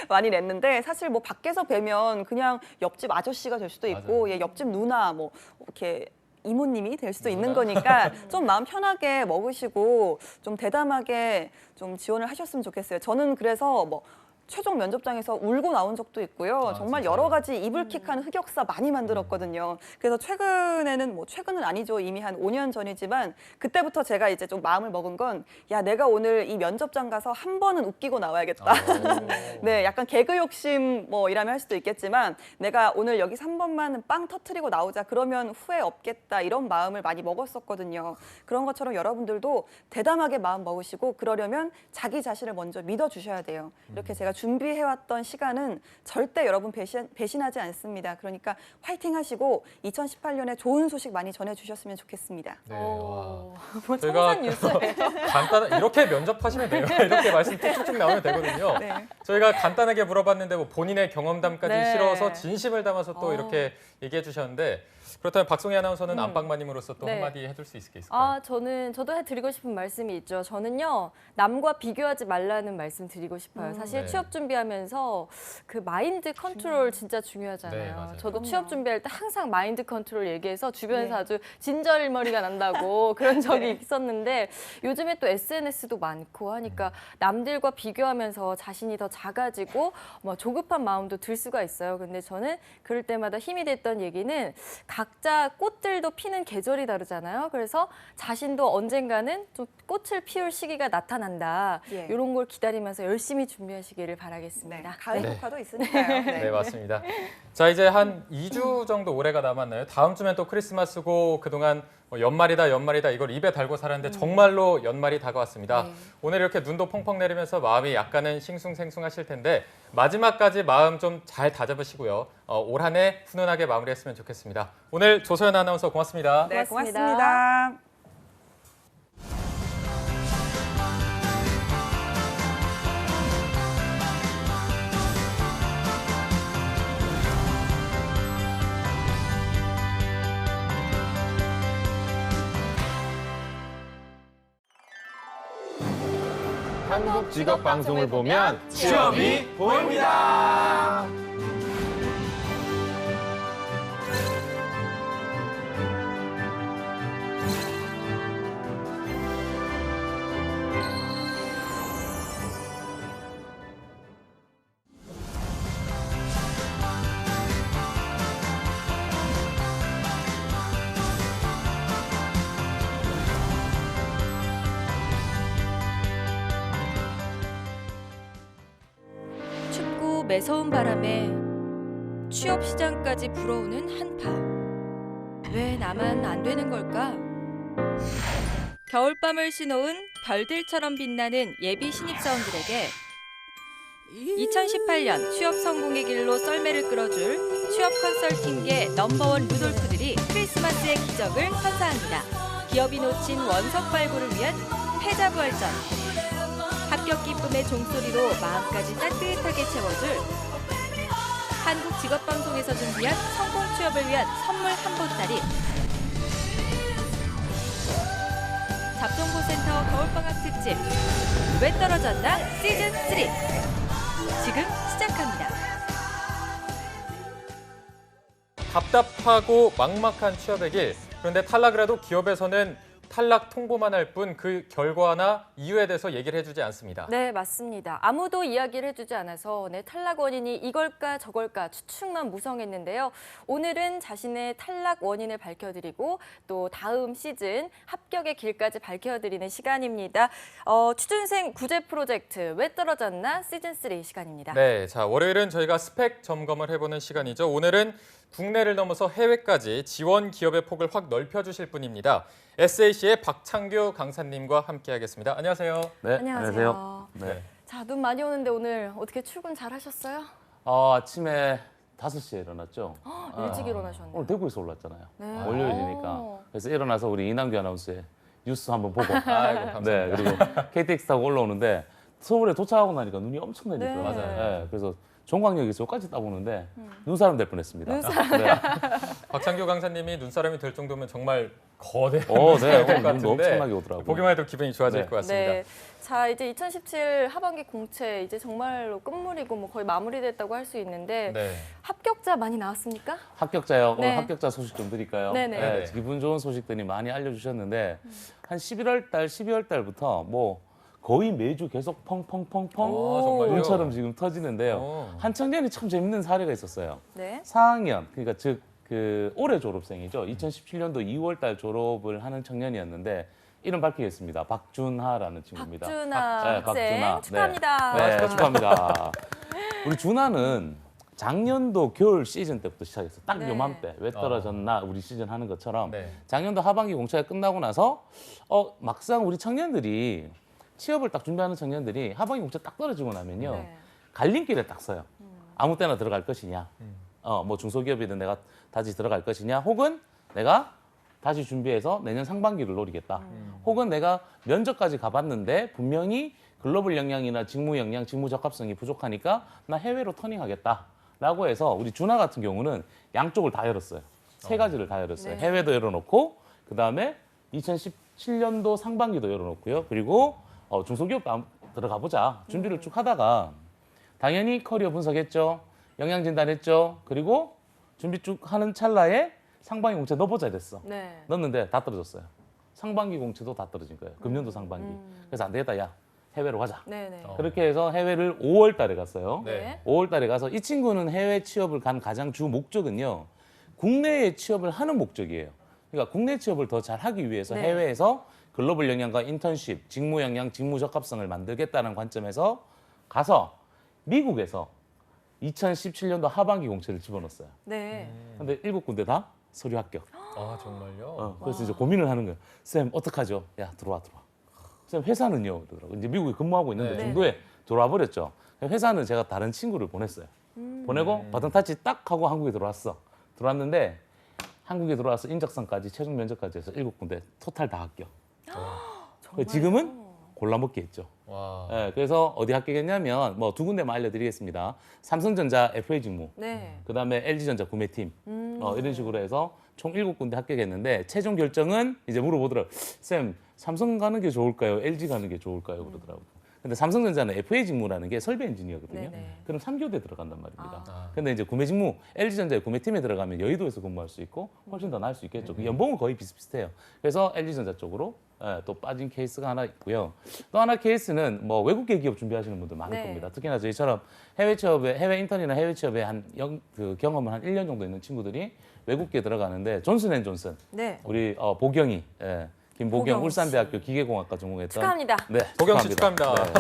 Speaker 6: 많이 냈는데 사실 뭐 밖에서 뵈면 그냥 옆집 아저씨가 될 수도 있고
Speaker 1: 맞아요.
Speaker 6: 예, 옆집 누나 뭐 이렇게 이모님이 될 수도 있는
Speaker 1: 누나.
Speaker 6: 거니까 좀 마음 편하게 먹으시고 좀 대담하게 좀 지원을 하셨으면 좋겠어요. 저는 그래서 뭐 최종 면접장에서 울고 나온 적도 있고요.
Speaker 1: 아,
Speaker 6: 정말
Speaker 1: 진짜요?
Speaker 6: 여러 가지 이불킥한 흑역사 많이 만들었거든요. 그래서 최근에는 뭐 최근은 아니죠. 이미 한 5년 전이지만 그때부터 제가 이제 좀 마음을 먹은 건 야, 내가 오늘 이 면접장 가서 한 번은 웃기고 나와야겠다. 네, 약간 개그 욕심 뭐 이라면 할 수도 있겠지만 내가 오늘 여기서 한 번만 빵 터트리고 나오자 그러면 후회 없겠다 이런 마음을 많이 먹었었거든요. 그런 것처럼 여러분들도 대담하게 마음 먹으시고 그러려면 자기 자신을 먼저 믿어주셔야 돼요. 이렇게 제가 준비해왔던 시간은 절대 여러분 배신하지 않습니다. 그러니까 화이팅 하시고 2018년에 좋은 소식 많이 전해주셨으면 좋겠습니다.
Speaker 1: 네,
Speaker 5: 오,
Speaker 1: 와.
Speaker 5: 뭐
Speaker 1: 저희가
Speaker 5: 청산 뉴스예요.
Speaker 1: 이렇게 면접하시면 돼요. 이렇게 말씀 쭉쭉 나오면 되거든요.
Speaker 6: 네.
Speaker 1: 저희가 간단하게 물어봤는데 뭐 본인의 경험담까지
Speaker 5: 네.
Speaker 1: 실어서 진심을 담아서 또 이렇게 얘기해 주셨는데 그렇다면 박송희 아나운서는 안방마님으로서 또
Speaker 5: 네.
Speaker 1: 한마디 해줄 수 있을까요?
Speaker 5: 저도 해드리고 싶은 말씀이 있죠. 저는요, 남과 비교하지 말라는 말씀 드리고 싶어요. 사실
Speaker 1: 네.
Speaker 5: 취업 준비하면서 그 마인드 컨트롤 진짜 중요하잖아요.
Speaker 1: 네, 맞아요.
Speaker 5: 저도
Speaker 6: 그럼요.
Speaker 5: 취업 준비할 때 항상 마인드 컨트롤 얘기해서 주변에서
Speaker 6: 네.
Speaker 5: 아주 진절머리가 난다고 그런 적이 있었는데 요즘에 또 SNS도 많고 하니까 남들과 비교하면서 자신이 더 작아지고 뭐 조급한 마음도 들 수가 있어요. 근데 저는 그럴 때마다 힘이 됐던 얘기는 각자 꽃들도 피는 계절이 다르잖아요. 그래서 자신도 언젠가는 좀 꽃을 피울 시기가 나타난다.
Speaker 6: 예.
Speaker 5: 이런 걸 기다리면서 열심히 준비하시기를
Speaker 6: 네,
Speaker 5: 바라겠습니다.
Speaker 6: 가을
Speaker 1: 네.
Speaker 6: 녹화도 있으니까요.
Speaker 1: 네, 맞습니다. 자, 이제 한 2주 정도 올해가 남았나요? 다음 주면 또 크리스마스고 그동안 뭐 연말이다 이걸 입에 달고 살았는데 정말로 연말이 다가왔습니다.
Speaker 5: 네.
Speaker 1: 오늘 이렇게 눈도 펑펑 내리면서 마음이 약간은 싱숭생숭하실 텐데 마지막까지 마음 좀 잘 다잡으시고요. 올 한 해 훈훈하게 마무리했으면 좋겠습니다. 오늘 조서연 아나운서 고맙습니다.
Speaker 6: 네,
Speaker 5: 고맙습니다.
Speaker 6: 고맙습니다.
Speaker 7: 한국 직업 방송을 보면 취업이 보입니다.
Speaker 8: 춥고 매서운 바람에 취업 시장까지 불어오는 한파. 왜 나만 안 되는 걸까? 겨울밤을 쉬놓은 별들처럼 빛나는 예비 신입사원들에게 2018년 취업 성공의 길로 썰매를 끌어줄 취업 컨설팅계 넘버원 루돌프들이 크리스마스의 기적을 선사합니다. 기업이 놓친 원석 발굴을 위한 패자부활전. 합격 기쁨의 종소리로 마음까지 따뜻하게 채워줄 한국직업방송에서 준비한 성공 취업을 위한 선물 한 보따리. 잡동보센터 겨울방학 특집 왜 떨어졌나 시즌 3 지금 시작합니다.
Speaker 1: 답답하고 막막한 취업의 길. 그런데 탈락을 해도 기업에서는 탈락 통보만 할 뿐 그 결과나 이유에 대해서 얘기를 해주지 않습니다.
Speaker 5: 네, 맞습니다. 아무도 이야기를 해주지 않아서 탈락 원인이 이걸까 저걸까 추측만 무성했는데요. 오늘은 자신의 탈락 원인을 밝혀드리고 또 다음 시즌 합격의 길까지 밝혀드리는 시간입니다. 취준생 구제 프로젝트 왜 떨어졌나 시즌 3 시간입니다.
Speaker 1: 네, 자 월요일은 저희가 스펙 점검을 해보는 시간이죠. 오늘은 국내를 넘어서 해외까지 지원 기업의 폭을 확 넓혀주실 분입니다. SAC의 박창규 강사님과 함께하겠습니다. 안녕하세요.
Speaker 9: 네,
Speaker 5: 안녕하세요.
Speaker 9: 네.
Speaker 5: 자, 눈 많이 오는데 오늘 어떻게 출근 잘 하셨어요?
Speaker 9: 아침에 5시에 일어났죠.
Speaker 5: 일찍 일어나셨네요.
Speaker 9: 오늘 대구에서 올랐잖아요.
Speaker 5: 네.
Speaker 9: 월요일이니까.
Speaker 5: 오.
Speaker 9: 그래서 일어나서 우리 이남규 아나운서의 뉴스 한번 보고.
Speaker 1: 아이고, 감사합니다.
Speaker 9: 네, 그리고 KTX 타고 올라오는데 서울에 도착하고 나니까 눈이 엄청 내리더라고요.
Speaker 5: 네.
Speaker 1: 맞아요.
Speaker 9: 네, 그래서 종강역에서 여기까지 따보는데 눈사람 될 뻔했습니다.
Speaker 5: 눈사람.
Speaker 9: 네.
Speaker 1: 박창규 강사님이 눈사람이 될 정도면 정말 거대한
Speaker 9: 네,
Speaker 1: 것
Speaker 9: 오늘 눈도
Speaker 1: 같은데
Speaker 9: 엄청나게 오더라고요.
Speaker 1: 보기만 해도 기분이 좋아질
Speaker 9: 네.
Speaker 1: 것 같습니다.
Speaker 5: 네. 자, 이제 2017 하반기 공채 이제 정말로 끝물이고 뭐 거의 마무리됐다고 할 수 있는데
Speaker 1: 네.
Speaker 5: 합격자 많이 나왔습니까?
Speaker 9: 합격자요.
Speaker 5: 네.
Speaker 9: 오늘 합격자 소식 좀 드릴까요?
Speaker 5: 네네.
Speaker 1: 네네.
Speaker 9: 기분 좋은 소식들이 많이 알려주셨는데 한 11월 달, 12월 달부터 뭐 거의 매주 계속 펑펑펑펑
Speaker 1: 정말요?
Speaker 9: 눈처럼 지금 터지는데요.
Speaker 1: 오.
Speaker 9: 한 청년이 참 재밌는 사례가 있었어요.
Speaker 5: 네.
Speaker 9: 4학년, 그러니까 즉 그 올해 졸업생이죠. 2017년도 2월 달 졸업을 하는 청년이었는데 이름 밝히겠습니다. 박준하라는 친구입니다.
Speaker 5: 박준하
Speaker 9: 네,
Speaker 5: 학생
Speaker 9: 박준하.
Speaker 5: 축하합니다.
Speaker 9: 네, 축하합니다. 우리 준하는 작년도 겨울 시즌 때부터 시작했어. 딱
Speaker 5: 네.
Speaker 9: 요맘때 왜 떨어졌나 우리 시즌 하는 것처럼
Speaker 1: 네.
Speaker 9: 작년도 하반기 공채가 끝나고 나서 막상 우리 청년들이 취업을 딱 준비하는 청년들이 하반기 공채 딱 떨어지고 나면요
Speaker 5: 네.
Speaker 9: 갈림길에 딱 서요. 아무 때나 들어갈 것이냐, 뭐 중소기업이든 내가 다시 들어갈 것이냐, 혹은 내가 다시 준비해서 내년 상반기를 노리겠다. 혹은 내가 면접까지 가봤는데 분명히 글로벌 역량이나 직무 역량, 직무 적합성이 부족하니까 나 해외로 터닝하겠다라고 해서 우리 준하 같은 경우는 양쪽을 다 열었어요. 세 가지를 다 열었어요.
Speaker 5: 네.
Speaker 9: 해외도 열어놓고 그다음에 2017년도 상반기도 열어놓고요. 그리고 중소기업도 들어가 보자. 준비를 쭉 하다가 당연히 커리어 분석했죠. 역량 진단했죠. 그리고 준비 쭉 하는 찰나에 상반기 공채 넣어보자 이랬어.
Speaker 5: 네.
Speaker 9: 넣었는데 다 떨어졌어요. 상반기 공채도 다 떨어진 거예요. 금년도 상반기. 그래서 안 되겠다. 야, 해외로 가자.
Speaker 5: 네네.
Speaker 9: 그렇게 해서 해외를 5월 달에 갔어요.
Speaker 1: 네.
Speaker 9: 5월 달에 가서 이 친구는 해외 취업을 간 가장 주 목적은요. 국내에 취업을 하는 목적이에요. 그러니까 국내 취업을 더 잘하기 위해서
Speaker 5: 네.
Speaker 9: 해외에서 글로벌 역량과 인턴십, 직무 역량, 직무 적합성을 만들겠다는 관점에서 가서 미국에서 2017년도 하반기 공채를 집어넣었어요.
Speaker 5: 네.
Speaker 9: 근데 7군데 다 서류 합격.
Speaker 1: 아 정말요?
Speaker 9: 그래서 이제 고민을 하는 거예요. 쌤 어떡하죠? 야 들어와. 쌤 회사는요? 그러더라고요. 이제 미국에 근무하고 있는데
Speaker 1: 네.
Speaker 9: 중도에 들어와 버렸죠. 회사는 제가 다른 친구를 보냈어요. 보내고 버튼 타치 딱 하고 한국에 들어왔어. 들어왔는데 한국에 들어와서 인적성까지 최종 면접까지 해서 7군데 토탈 다 합격. 지금은 골라먹기 했죠.
Speaker 1: 와.
Speaker 9: 네, 그래서 어디 합격했냐면 뭐 2군데만 알려드리겠습니다. 삼성전자 FA 직무,
Speaker 5: 네.
Speaker 9: 그다음에 LG전자 구매팀 이런 식으로 해서 총 7군데 합격했는데 최종 결정은 이제 물어보더라고요. 쌤, 삼성 가는 게 좋을까요? LG 가는 게 좋을까요? 그러더라고요. 근데 삼성전자는 FA 직무라는 게 설비 엔지니어거든요.
Speaker 5: 네네.
Speaker 9: 그럼 3교대 들어간단 말입니다.
Speaker 1: 아.
Speaker 9: 근데 이제 구매 직무, LG전자의 구매팀에 들어가면 여의도에서 근무할 수 있고 훨씬 더 나을 수 있겠죠. 연봉은 거의 비슷비슷해요. 그래서 LG전자 쪽으로 또 빠진 케이스가 하나 있고요. 또 하나 케이스는 뭐 외국계 기업 준비하시는 분들 많을
Speaker 5: 네.
Speaker 9: 겁니다. 특히나 저희처럼 해외 인턴이나 해외 취업에 그 경험을 한 1년 정도 있는 친구들이 외국계 들어가는데 존슨앤존슨
Speaker 5: 네.
Speaker 9: 우리 보경이 김보경
Speaker 5: 보경
Speaker 9: 울산대학교 기계공학과 전공했던
Speaker 5: 축하합니다.
Speaker 9: 네,
Speaker 1: 보경 씨 축하합니다.
Speaker 9: 네.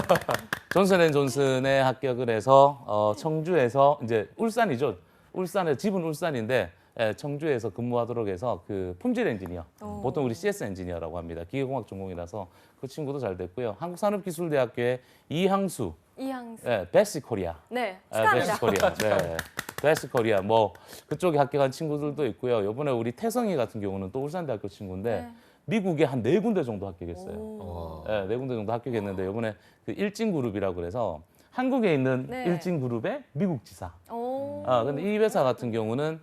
Speaker 9: 존슨앤존슨에 합격을 해서 청주에서 이제 울산이죠. 울산에 집은 울산인데 청주에서 근무하도록 해서 그 품질 엔지니어, 보통 우리 CS 엔지니어라고 합니다. 기계공학 전공이라서 그 친구도 잘 됐고요. 한국산업기술대학교의 이항수, 베스 코리아.
Speaker 5: 네,
Speaker 9: 베스
Speaker 5: 축하합니다.
Speaker 9: 코리아. 네. 베스 코리아 뭐 그쪽에 합격한 친구들도 있고요. 이번에 우리 태성이 같은 경우는 또 울산대학교 친구인데
Speaker 5: 네.
Speaker 9: 미국에 한 4군데 정도 합격했어요. 네, 4군데 정도 합격했는데 이번에 그 일진그룹이라고 그래서 한국에 있는
Speaker 5: 네.
Speaker 9: 일진그룹의 미국 지사.
Speaker 5: 오.
Speaker 9: 근데 이 회사 같은 경우는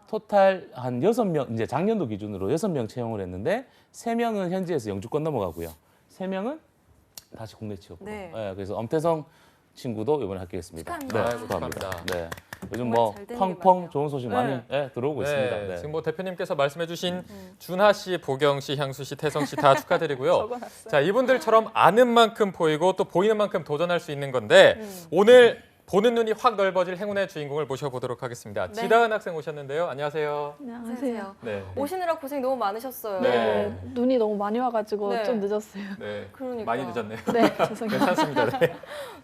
Speaker 9: 토탈 한 6명, 이제 작년도 기준으로 6명 채용을 했는데 3명은 현지에서 영주권 넘어가고요. 3명은 다시 국내 취업.
Speaker 5: 네.
Speaker 9: 그래서 엄태성 친구도 이번에 합격했습니다.
Speaker 5: 축하합니다.
Speaker 1: 아이고, 축하합니다.
Speaker 9: 네. 요즘
Speaker 5: 정말
Speaker 9: 뭐
Speaker 5: 잘 되는 게
Speaker 9: 펑펑
Speaker 5: 많네요.
Speaker 9: 좋은 소식 많이 들어오고 있습니다. 네.
Speaker 1: 지금 뭐 대표님께서 말씀해주신 준하 씨, 보경 씨, 향수 씨, 태성 씨 다 축하드리고요. 자, 이분들처럼 아는 만큼 보이고 또 보이는 만큼 도전할 수 있는 건데 오늘 보는 눈이 확 넓어질 행운의 주인공을 모셔보도록 하겠습니다.
Speaker 5: 네.
Speaker 1: 지다은 학생 오셨는데요. 안녕하세요.
Speaker 2: 안녕하세요.
Speaker 1: 네.
Speaker 5: 오시느라 고생 너무 많으셨어요.
Speaker 1: 네.
Speaker 2: 눈이 너무 많이 와가지고
Speaker 5: 네.
Speaker 2: 좀 늦었어요.
Speaker 1: 네.
Speaker 5: 그러니까.
Speaker 1: 많이 늦었네요.
Speaker 2: 네, 죄송해요.
Speaker 1: 괜찮습니다. 네.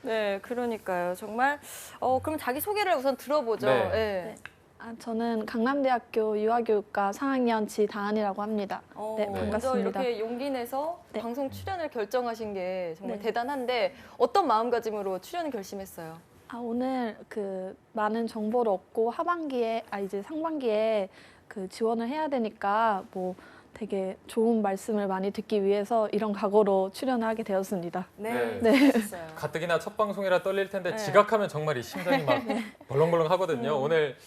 Speaker 5: 네, 그러니까요. 정말 그럼 자기 소개를 우선 들어보죠.
Speaker 1: 네.
Speaker 5: 네.
Speaker 2: 저는 강남대학교 유아교육과 4학년 지다은이라고 합니다. 네,
Speaker 5: 먼저
Speaker 2: 반갑습니다.
Speaker 5: 이렇게 용기 내서
Speaker 2: 네.
Speaker 5: 방송 출연을 결정하신 게 정말
Speaker 2: 네.
Speaker 5: 대단한데 어떤 마음가짐으로 출연을 결심했어요?
Speaker 2: 오늘 그 많은 정보를 얻고 이제 상반기에 그 지원을 해야 되니까 뭐 되게 좋은 말씀을 많이 듣기 위해서 이런 각오로 출연하게 되었습니다.
Speaker 5: 네.
Speaker 2: 네.
Speaker 1: 가뜩이나 첫 방송이라 떨릴 텐데
Speaker 5: 네.
Speaker 1: 지각하면 정말 이 심장이 막 벌렁벌렁 하거든요. 오늘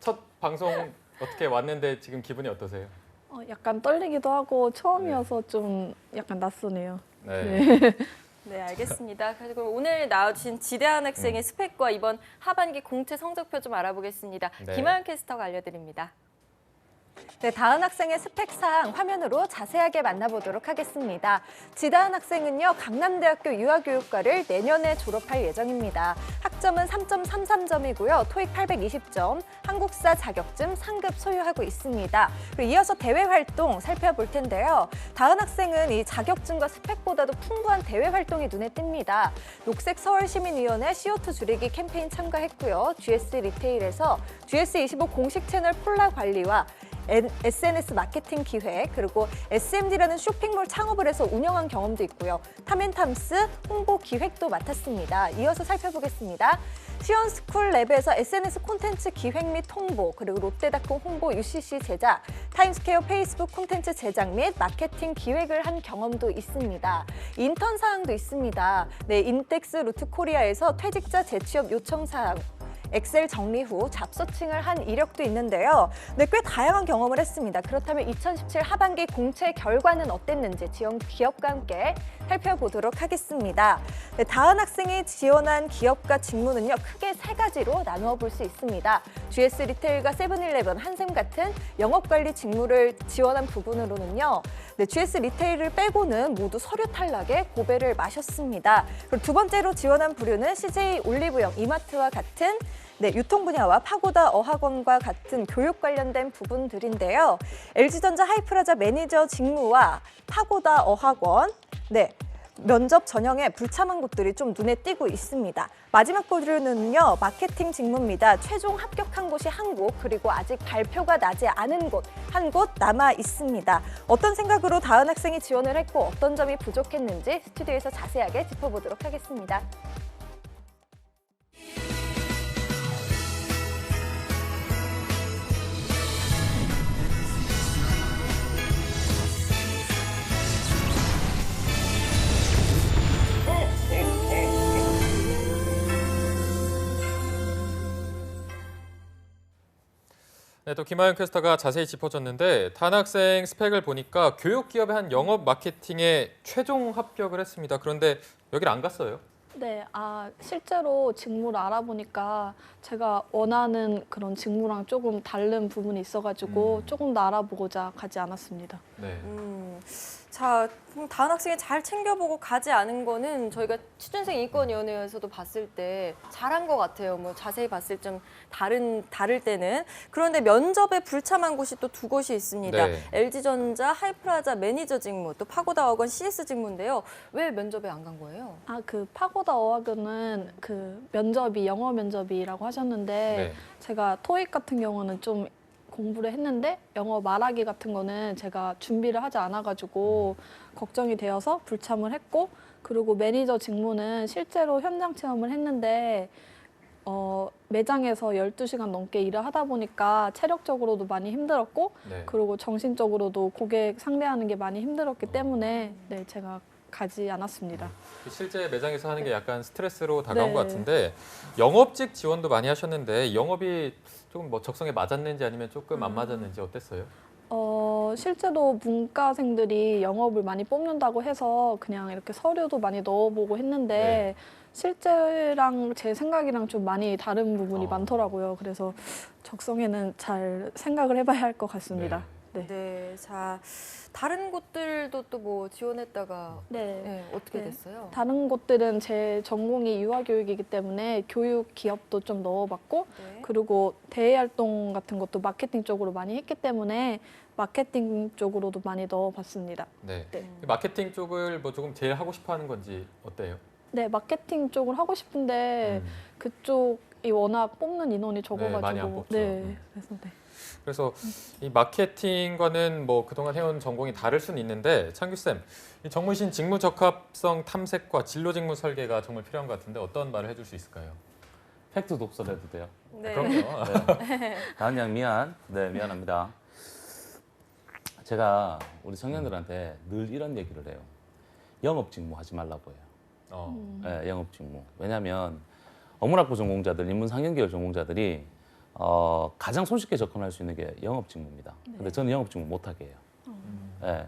Speaker 1: 첫 방송 어떻게 왔는데 지금 기분이 어떠세요?
Speaker 2: 약간 떨리기도 하고 처음이어서 좀 약간 낯서네요.
Speaker 1: 네.
Speaker 5: 네, 알겠습니다. 그리고 오늘 나와주신 지대한 학생의 스펙과 이번 하반기 공채 성적표 좀 알아보겠습니다.
Speaker 1: 네.
Speaker 5: 김하연 캐스터가 알려드립니다.
Speaker 2: 네, 다은 학생의 스펙사항 화면으로 자세하게 만나보도록 하겠습니다. 지다은 학생은요, 강남대학교 유아교육과를 내년에 졸업할 예정입니다. 학점은 3.33점이고요. 토익 820점, 한국사 자격증 상급 소유하고 있습니다. 그리고 이어서 대외 활동 살펴볼 텐데요. 다은 학생은 이 자격증과 스펙보다도 풍부한 대외 활동이 눈에 띕니다. 녹색 서울시민위원회 CO2 줄이기 캠페인 참가했고요. GS 리테일에서 GS25 공식 채널 폴라 관리와 SNS 마케팅 기획, 그리고 SMD라는 쇼핑몰 창업을 해서 운영한 경험도 있고요. 탐앤탐스 홍보 기획도 맡았습니다. 이어서 살펴보겠습니다. 시원스쿨랩에서 SNS 콘텐츠 기획 및 홍보, 그리고 롯데닷컴 홍보 UCC 제작, 타임스퀘어 페이스북 콘텐츠 제작 및 마케팅 기획을 한 경험도 있습니다. 인턴 사항도 있습니다. 네, 인텍스 루트코리아에서 퇴직자 재취업 요청 사항, 엑셀 정리 후 잡서칭을 한 이력도 있는데요. 네, 꽤 다양한 경험을 했습니다. 그렇다면 2017 하반기 공채 결과는 어땠는지 지원 기업과 함께 살펴보도록 하겠습니다. 네, 다은 학생이 지원한 기업과 직무는요, 크게 3가지로 나누어 볼 수 있습니다. GS 리테일과 세븐일레븐, 한샘 같은 영업관리 직무를 지원한 부분으로는요, 네, GS 리테일을 빼고는 모두 서류 탈락에 고배를 마셨습니다. 그리고 두 번째로 지원한 부류는 CJ 올리브영, 이마트와 같은 유통 분야와 파고다 어학원과 같은 교육 관련된 부분들인데요. LG전자 하이프라자 매니저 직무와 파고다 어학원, 면접 전형에 불참한 곳들이 좀 눈에 띄고 있습니다. 마지막 부류는요, 마케팅 직무입니다. 최종 합격한 곳이 한 곳, 그리고 아직 발표가 나지 않은 곳, 한 곳 남아 있습니다. 어떤 생각으로 다은 학생이 지원을 했고 어떤 점이 부족했는지 스튜디오에서 자세하게 짚어보도록 하겠습니다.
Speaker 1: 네, 또 김하연 캐스터가 자세히 짚어줬는데 단학생 스펙을 보니까 교육기업의 한 영업 마케팅에 최종 합격을 했습니다. 그런데 여길 안 갔어요?
Speaker 2: 네, 실제로 직무를 알아보니까 제가 원하는 그런 직무랑 조금 다른 부분이 있어가지고 조금 더 알아보고자 가지 않았습니다.
Speaker 1: 네.
Speaker 5: 자, 그럼 다은 학생이 잘 챙겨보고 가지 않은 거는 저희가 취준생 인권위원회에서도 봤을 때 잘한 것 같아요. 뭐 자세히 봤을 좀 다를 때는. 그런데 면접에 불참한 곳이 또 두 곳이 있습니다.
Speaker 1: 네.
Speaker 5: LG전자 하이프라자 매니저 직무, 또 파고다 어학원 CS 직무인데요. 왜 면접에 안 간 거예요?
Speaker 2: 그 파고다 어학원은 그 면접이 영어 면접이라고 하셨는데
Speaker 1: 네.
Speaker 2: 제가 토익 같은 경우는 좀 공부를 했는데 영어 말하기 같은 거는 제가 준비를 하지 않아가지고 걱정이 되어서 불참을 했고, 그리고 매니저 직무는 실제로 현장 체험을 했는데 매장에서 12시간 넘게 일을 하다 보니까 체력적으로도 많이 힘들었고
Speaker 1: 네.
Speaker 2: 그리고 정신적으로도 고객 상대하는 게 많이 힘들었기 때문에 네, 제가 가지 않았습니다.
Speaker 1: 실제 매장에서 하는 게 약간 스트레스로 다가온
Speaker 2: 네.
Speaker 1: 것 같은데 영업직 지원도 많이 하셨는데 영업이 조금 뭐 적성에 맞았는지 아니면 조금 안 맞았는지 어땠어요?
Speaker 2: 실제로 문과생들이 영업을 많이 뽑는다고 해서 그냥 이렇게 서류도 많이 넣어보고 했는데
Speaker 1: 네.
Speaker 2: 실제랑 제 생각이랑 좀 많이 다른 부분이
Speaker 1: 어.
Speaker 2: 많더라고요. 그래서 적성에는 잘 생각을 해봐야 할 것 같습니다. 네.
Speaker 5: 네, 자 다른 곳들도 또 뭐 지원했다가
Speaker 2: 네.
Speaker 5: 어떻게
Speaker 2: 네.
Speaker 5: 됐어요?
Speaker 2: 다른 곳들은 제 전공이 유아교육이기 때문에 교육 기업도 좀 넣어봤고
Speaker 5: 네.
Speaker 2: 그리고 대외 활동 같은 것도 마케팅 쪽으로 많이 했기 때문에 마케팅 쪽으로도 많이 넣어봤습니다.
Speaker 1: 네.
Speaker 2: 네.
Speaker 1: 마케팅 쪽을 뭐 조금 제일 하고 싶어 하는 건지 어때요?
Speaker 2: 네, 마케팅 쪽을 하고 싶은데 그쪽이 워낙 뽑는 인원이 적어가지고
Speaker 1: 많이 안 뽑죠.
Speaker 2: 네, 그래서 네.
Speaker 1: 그래서 이 마케팅과는 뭐 그동안 해온 전공이 다를 수는 있는데 창규 쌤, 이 정무신 직무 적합성 탐색과 진로 직무 설계가 정말 필요한 것 같은데 어떤 말을 해줄 수 있을까요?
Speaker 9: 팩트 독서를 해도 돼요?
Speaker 5: 네.
Speaker 1: 그럼요.
Speaker 9: 다은 양 미안. 네, 미안합니다. 제가 우리 청년들한테 늘 이런 얘기를 해요. 영업 직무 하지 말라고 해요. 네, 영업 직무. 왜냐하면 어문학부 전공자들, 인문상경계열 전공자들이 가장 손쉽게 접근할 수 있는 게 영업 직무입니다. 근데 저는 영업 직무 못하게 해요. 네.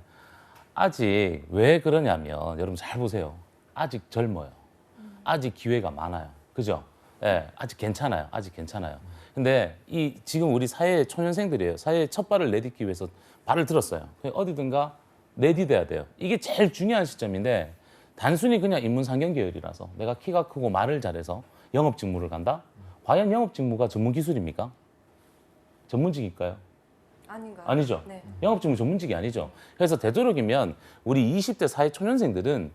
Speaker 9: 아직 왜 그러냐면 여러분 잘 보세요. 아직 젊어요. 아직 기회가 많아요. 그죠? 네, 아직 괜찮아요. 아직 괜찮아요. 근데 지금 우리 사회의 초년생들이에요. 사회에 첫 발을 내딛기 위해서 발을 들었어요. 어디든가 내디뎌야 돼요. 이게 제일 중요한 시점인데 단순히 그냥 인문상경 계열이라서 내가 키가 크고 말을 잘해서 영업 직무를 간다? 과연 영업 직무가 전문 기술입니까? 전문직일까요?
Speaker 5: 아닌가요?
Speaker 9: 아니죠.
Speaker 5: 네.
Speaker 9: 영업 직무 전문직이 아니죠. 그래서 되도록이면 우리 20대 사회 초년생들은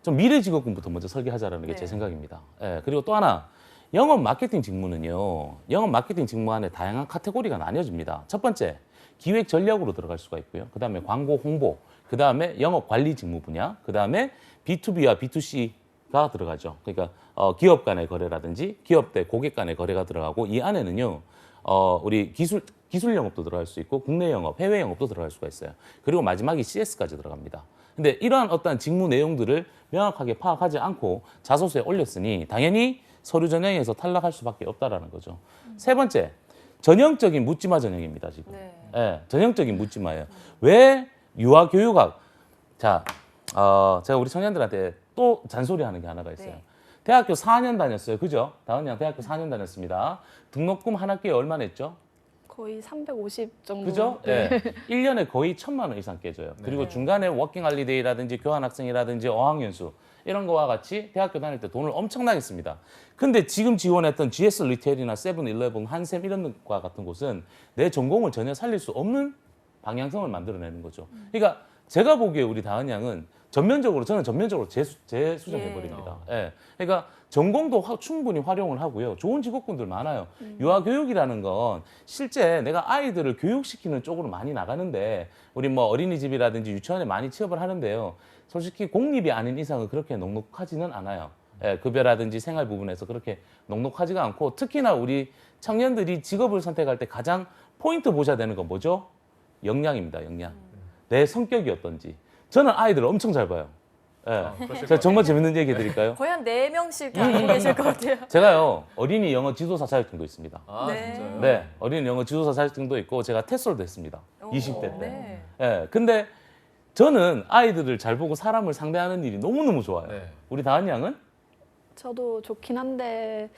Speaker 9: 좀 미래 직업군부터 먼저 설계하자라는 게 제 생각입니다. 예, 그리고 또 하나 영업 마케팅 직무는요. 영업 마케팅 직무 안에 다양한 카테고리가 나뉘어집니다. 첫 번째, 기획 전략으로 들어갈 수가 있고요. 그다음에 광고 홍보, 그다음에 영업 관리 직무 분야, 그다음에 B2B와 B2C가 들어가죠. 그러니까 기업 간의 거래라든지 기업 대 고객 간의 거래가 들어가고 이 안에는요. 우리 기술 영업도 들어갈 수 있고 국내 영업, 해외 영업도 들어갈 수가 있어요. 그리고 마지막에 CS까지 들어갑니다. 근데 이러한 어떤 직무 내용들을 명확하게 파악하지 않고 자소서에 올렸으니 당연히 서류 전형에서 탈락할 수밖에 없다라는 거죠. 세 번째, 전형적인 묻지마 전형입니다, 지금.
Speaker 5: 네.
Speaker 9: 예, 전형적인 묻지마예요. 왜 유아교육학? 자, 제가 우리 청년들한테 또 잔소리하는 게 하나가 있어요.
Speaker 5: 네.
Speaker 9: 대학교 4년 다녔어요. 그죠? 다은 양 대학교 4년 다녔습니다. 등록금 한 학기에 얼마 냈죠?
Speaker 2: 거의 350 정도.
Speaker 9: 그죠?
Speaker 2: 네.
Speaker 9: 네. 1년에 거의 1,000만 원 이상 깨져요. 그리고 중간에 워킹 할리데이라든지 교환학생이라든지 어학연수 이런 거와 같이 대학교 다닐 때 돈을 엄청나게 씁니다. 근데 지금 지원했던 GS 리테일이나 세븐일레븐, 한샘 이런 것과 같은 곳은 내 전공을 전혀 살릴 수 없는 방향성을 만들어내는 거죠. 그러니까 제가 보기에 우리 다은 양은 저는 전면적으로 재수정해버립니다. 예. 그러니까 전공도 충분히 활용을 하고요. 좋은 직업군들 많아요. 유아교육이라는 건 실제 내가 아이들을 교육시키는 쪽으로 많이 나가는데 우리 뭐 어린이집이라든지 유치원에 많이 취업을 하는데요. 솔직히 공립이 아닌 이상은 그렇게 넉넉하지는 않아요. 예, 급여라든지 생활 부분에서 그렇게 넉넉하지가 않고 특히나 우리 청년들이 직업을 선택할 때 가장 포인트 보셔야 되는 건 뭐죠? 역량입니다. 역량. 내 성격이 어떤지. 저는 아이들을 엄청 잘 봐요. 제가 정말 재밌는 얘기 해드릴까요?
Speaker 5: 거의 한 4명씩 알고 계실 것 같아요.
Speaker 9: 제가요 어린이 영어 지도사 자격증도 있습니다.
Speaker 5: 네.
Speaker 1: 진짜요?
Speaker 9: 네, 어린이 영어 지도사 자격증도 있고 제가 테솔도 했습니다. 20대 때.
Speaker 5: 네.
Speaker 9: 예, 근데 저는 아이들을 잘 보고 사람을 상대하는 일이 너무너무 좋아요.
Speaker 1: 네.
Speaker 9: 우리 다은 양은?
Speaker 10: 저도 좋긴 한데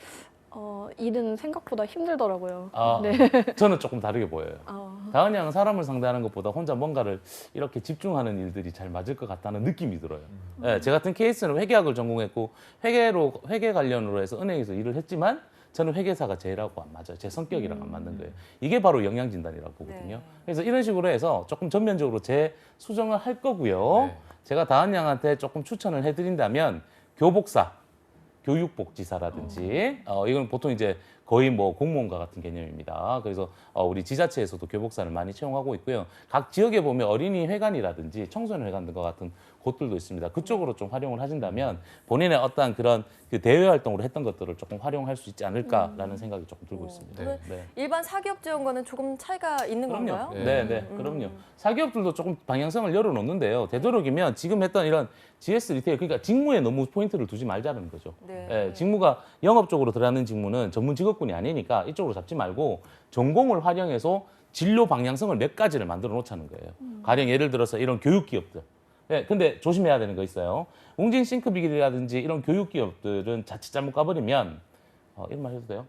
Speaker 10: 일은 생각보다 힘들더라고요.
Speaker 9: 아,
Speaker 10: 네.
Speaker 9: 저는 조금 다르게 보여요.
Speaker 10: 어,
Speaker 9: 다은 양은 사람을 상대하는 것보다 혼자 뭔가를 이렇게 집중하는 일들이 잘 맞을 것 같다는 느낌이 들어요. 예, 제 같은 케이스는 회계학을 전공했고 회계 관련으로 해서 은행에서 일을 했지만 저는 회계사가 제일하고 안 맞아요. 제 성격이랑 안 맞는 거예요. 이게 바로 영양진단이라고 보거든요.
Speaker 5: 네.
Speaker 9: 그래서 이런 식으로 해서 조금 전면적으로 재 수정을 할 거고요.
Speaker 1: 네.
Speaker 9: 제가 다은 양한테 조금 추천을 해드린다면 교복사, 교육복지사라든지 이건 보통 이제 거의 뭐 공무원과 같은 개념입니다. 그래서 우리 지자체에서도 교복사를 많이 채용하고 있고요. 각 지역에 보면 어린이 회관이라든지 청소년 회관 등과 같은 곳들도 있습니다. 그쪽으로 좀 활용을 하신다면 본인의 어떤 그런 그 대외 활동으로 했던 것들을 조금 활용할 수 있지 않을까라는 생각이 조금 들고 있습니다.
Speaker 5: 네.
Speaker 9: 네.
Speaker 5: 일반 사기업 지원과는 조금 차이가 있는 건가요?
Speaker 9: 그럼요. 네, 네, 그럼요. 사기업들도 조금 방향성을 열어놓는데요. 되도록이면 지금 했던 이런 GS 리테일, 그러니까 직무에 너무 포인트를 두지 말자는 거죠.
Speaker 5: 네.
Speaker 9: 예, 직무가 영업 쪽으로 들어가는 직무는 전문 직업군이 아니니까 이쪽으로 잡지 말고 전공을 활용해서 진로 방향성을 몇 가지를 만들어 놓자는 거예요. 가령 예를 들어서 이런 교육 기업들. 예, 근데 조심해야 되는 거 있어요. 웅진 싱크빅이라든지 이런 교육 기업들은 자칫 잘못 가버리면 이런 말 해도 돼요?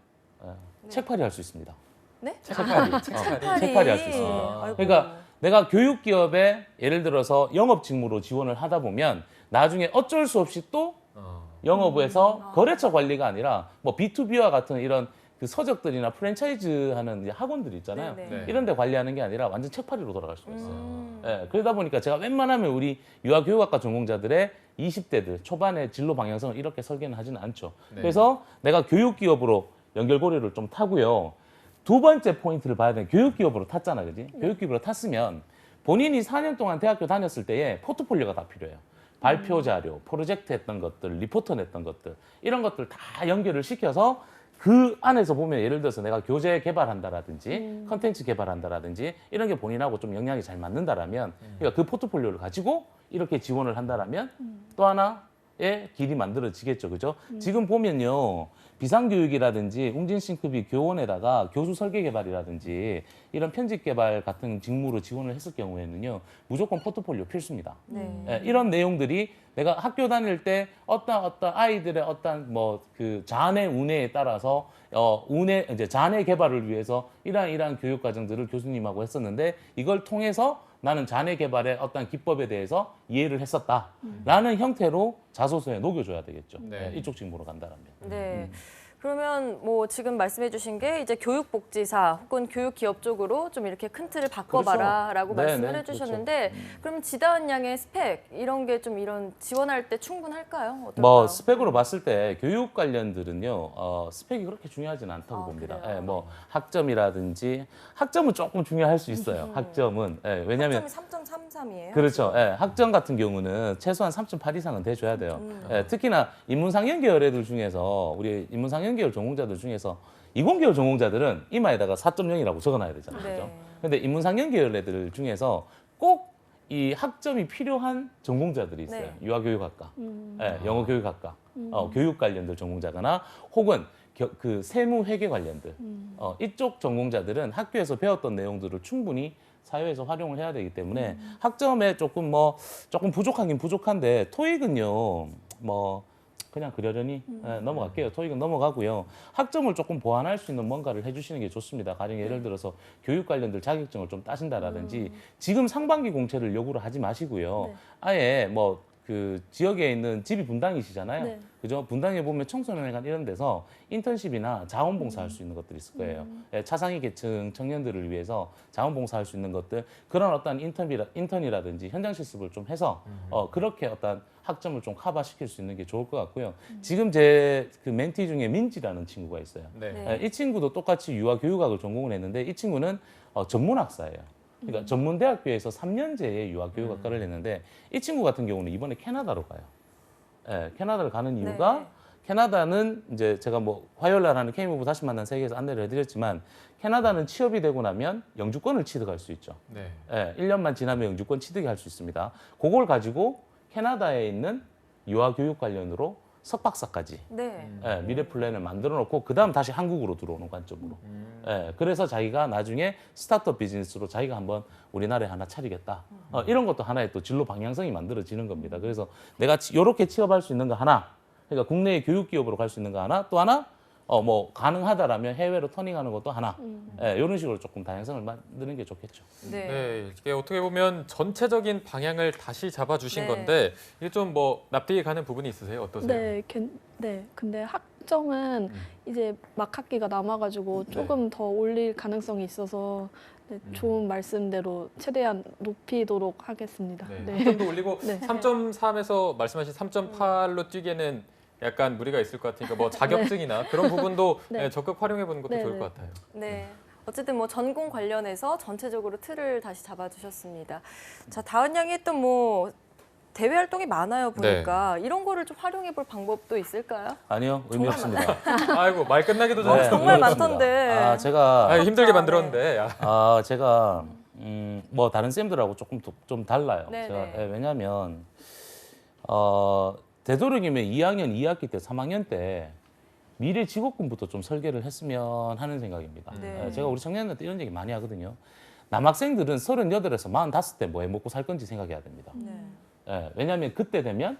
Speaker 9: 책팔이 할 수 있습니다.
Speaker 5: 네?
Speaker 9: 책팔이 할 수 있습니다.
Speaker 5: 아이고.
Speaker 9: 그러니까 내가 교육 기업에 예를 들어서 영업 직무로 지원을 하다 보면 나중에 어쩔 수 없이 또 영업에서 거래처 관리가 아니라 뭐 B2B와 같은 이런 그 서적들이나 프랜차이즈 하는 이제 학원들 있잖아요.
Speaker 5: 네,
Speaker 1: 네.
Speaker 9: 이런 데 관리하는 게 아니라 완전 책팔이로 돌아갈 수가 있어요. 예, 그러다 보니까 제가 웬만하면 우리 유아교육학과 전공자들의 20대들 초반에 진로 방향성을 이렇게 설계는 하지는 않죠.
Speaker 1: 네.
Speaker 9: 그래서 내가 교육기업으로 연결고리를 좀 타고요. 두 번째 포인트를 봐야 되는 교육기업으로 탔잖아, 그지? 교육기업으로 탔으면 본인이 4년 동안 대학교 다녔을 때에 포트폴리오가 다 필요해요. 발표 자료, 프로젝트 했던 것들, 리포트 냈던 것들 이런 것들 다 연결을 시켜서 그 안에서 보면 예를 들어서 내가 교재 개발한다라든지 컨텐츠 개발한다라든지 이런 게 본인하고 좀 영향이 잘 맞는다라면 그러니까 그 포트폴리오를 가지고 이렇게 지원을 한다라면 또 하나의 길이 만들어지겠죠. 그죠? 지금 보면요. 비상교육이라든지 웅진싱크비 교원에다가 교수 설계 개발이라든지 이런 편집 개발 같은 직무로 지원을 했을 경우에는요. 무조건 포트폴리오 필수입니다.
Speaker 5: 네.
Speaker 9: 예, 이런 내용들이 내가 학교 다닐 때 어떤 아이들의 어떤 뭐 그 자뇌 운해에 따라서 운해 이제 자뇌 개발을 위해서 이러한 교육 과정들을 교수님하고 했었는데 이걸 통해서 나는 자뇌 개발의 어떤 기법에 대해서 이해를 했었다라는 형태로 자소서에 녹여줘야 되겠죠.
Speaker 1: 네.
Speaker 9: 예, 이쪽 직무로 간다라면.
Speaker 5: 네. 그러면 뭐 지금 말씀해 주신 게 이제 교육복지사 혹은 교육기업 쪽으로 좀 이렇게 큰 틀을 바꿔봐라라고
Speaker 9: 그렇죠.
Speaker 5: 말씀을
Speaker 9: 네,
Speaker 5: 해주셨는데 그럼 지다은 양의 스펙 이런 게 좀 이런 지원할 때 충분할까요? 어떨까요?
Speaker 9: 뭐 스펙으로 봤을 때 교육 관련들은요 스펙이 그렇게 중요하지는 않다고
Speaker 5: 아,
Speaker 9: 봅니다.
Speaker 5: 그래요?
Speaker 9: 예, 뭐 학점이라든지 학점은 조금 중요할 수 있어요. 학점은 왜냐하면
Speaker 5: 학점이 3.33이에요?
Speaker 9: 그렇죠. 예, 학점 같은 경우는 최소한 3.8 이상은 돼줘야 돼요. 예, 특히나 인문상형 계열 애들 중에서 우리 인문상형 계열 전공자들 중에서 이공계열 전공자들은 이마에다가 4.0이라고 적어놔야 되잖아요.
Speaker 5: 네.
Speaker 9: 그렇죠? 근데 인문상형 계열 애들 중에서 꼭 이 학점이 필요한 전공자들이 있어요.
Speaker 5: 네.
Speaker 9: 유아교육학과, 예, 영어교육학과, 교육 관련들 전공자거나 혹은 그 세무회계 관련들 이쪽 전공자들은 학교에서 배웠던 내용들을 충분히 사회에서 활용을 해야 되기 때문에 학점에 조금 부족하긴 부족한데 토익은요 뭐 그냥 그러려니 넘어갈게요. 토익은 넘어가고요. 학점을 조금 보완할 수 있는 뭔가를 해주시는 게 좋습니다. 가령 예를 들어서 교육 관련들 자격증을 좀 따신다라든지 지금 상반기 공채를 요구를 하지 마시고요.
Speaker 5: 네.
Speaker 9: 아예 뭐 그 지역에 있는 집이 분당이시잖아요.
Speaker 10: 네.
Speaker 9: 그죠? 분당에 보면 청소년회관 이런 데서 인턴십이나 자원봉사할 수 있는 것들이 있을 거예요. 예, 차상위 계층 청년들을 위해서 자원봉사할 수 있는 것들 그런 어떤 인턴이라든지 현장 실습을 좀 해서 그렇게 어떤 학점을 좀 커버시킬 수 있는 게 좋을 것 같고요. 지금 제 그 멘티 중에 민지라는 친구가 있어요.
Speaker 1: 네.
Speaker 5: 네.
Speaker 9: 이 친구도 똑같이 유아교육학을 전공을 했는데 이 친구는 전문학사예요. 그러니까 전문대학교에서 3년제의 유아교육학과를 했는데 이 친구 같은 경우는 이번에 캐나다로 가요. 예, 캐나다를 가는 이유가
Speaker 5: 네.
Speaker 9: 캐나다는 이제 제가 뭐 화요일 날 하는 K무브 다시 만난 세계에서 안내를 해드렸지만 캐나다는 취업이 되고 나면 영주권을 취득할 수 있죠.
Speaker 1: 네.
Speaker 9: 예, 1년만 지나면 영주권 취득할 수 있습니다. 그걸 가지고 캐나다에 있는 유아 교육 관련으로 석박사까지
Speaker 5: 네.
Speaker 9: 예, 미래 플랜을 만들어 놓고 그다음 다시 한국으로 들어오는 관점으로. 예, 그래서 자기가 나중에 스타트업 비즈니스로 자기가 한번 우리나라에 하나 차리겠다. 이런 것도 하나의 또 진로 방향성이 만들어지는 겁니다. 그래서 내가 이렇게 취업할 수 있는 거 하나, 그러니까 국내의 교육 기업으로 갈 수 있는 거 하나, 또 하나 뭐 가능하다라면 해외로 터닝하는 것도 하나. 예, 이런 식으로 조금 다양성을 만드는 게 좋겠죠.
Speaker 5: 네.
Speaker 1: 네, 이게 어떻게 보면 전체적인 방향을 다시 잡아주신
Speaker 5: 네.
Speaker 1: 건데 이게 좀 뭐 납득이 가는 부분이 있으세요? 어떠세요?
Speaker 10: 네, 근데 학점은 이제 막 학기가 남아가지고 조금 더 올릴 가능성이 있어서 네, 좋은 말씀대로 최대한 높이도록 하겠습니다.
Speaker 1: 네,
Speaker 10: 네.
Speaker 1: 학점도 올리고
Speaker 10: 네.
Speaker 1: 3.3에서 말씀하신 3.8로 뛰기에는 약간 무리가 있을 것 같으니까 뭐 자격증이나 그런 부분도
Speaker 10: 네.
Speaker 1: 적극 활용해 보는 것도
Speaker 10: 네,
Speaker 1: 좋을
Speaker 10: 네.
Speaker 1: 것 같아요.
Speaker 5: 네. 어쨌든 뭐 전공 관련해서 전체적으로 틀을 다시 잡아주셨습니다. 자, 다은 양이 또 뭐 대외 활동이 많아요 보니까 이런 거를 좀 활용해 볼 방법도 있을까요?
Speaker 9: 아니요, 의미 없습니다.
Speaker 1: 아이고 말 끝나기도 전에
Speaker 9: 네,
Speaker 5: 정말
Speaker 9: 의미 없습니다.
Speaker 5: 많던데.
Speaker 9: 제가
Speaker 1: 힘들게 만들었는데.
Speaker 9: 제가 뭐 다른 쌤들하고 조금 좀 달라요.
Speaker 5: 네네.
Speaker 9: 제가 왜냐하면 되도록이면 2학년 2학기 때 3학년 때 미래 직업군부터 좀 설계를 했으면 하는 생각입니다.
Speaker 5: 네.
Speaker 9: 제가 우리 청년들한테 이런 얘기 많이 하거든요. 남학생들은 38에서 45때 뭐 해 먹고 살 건지 생각해야 됩니다.
Speaker 5: 네.
Speaker 9: 왜냐하면 그때 되면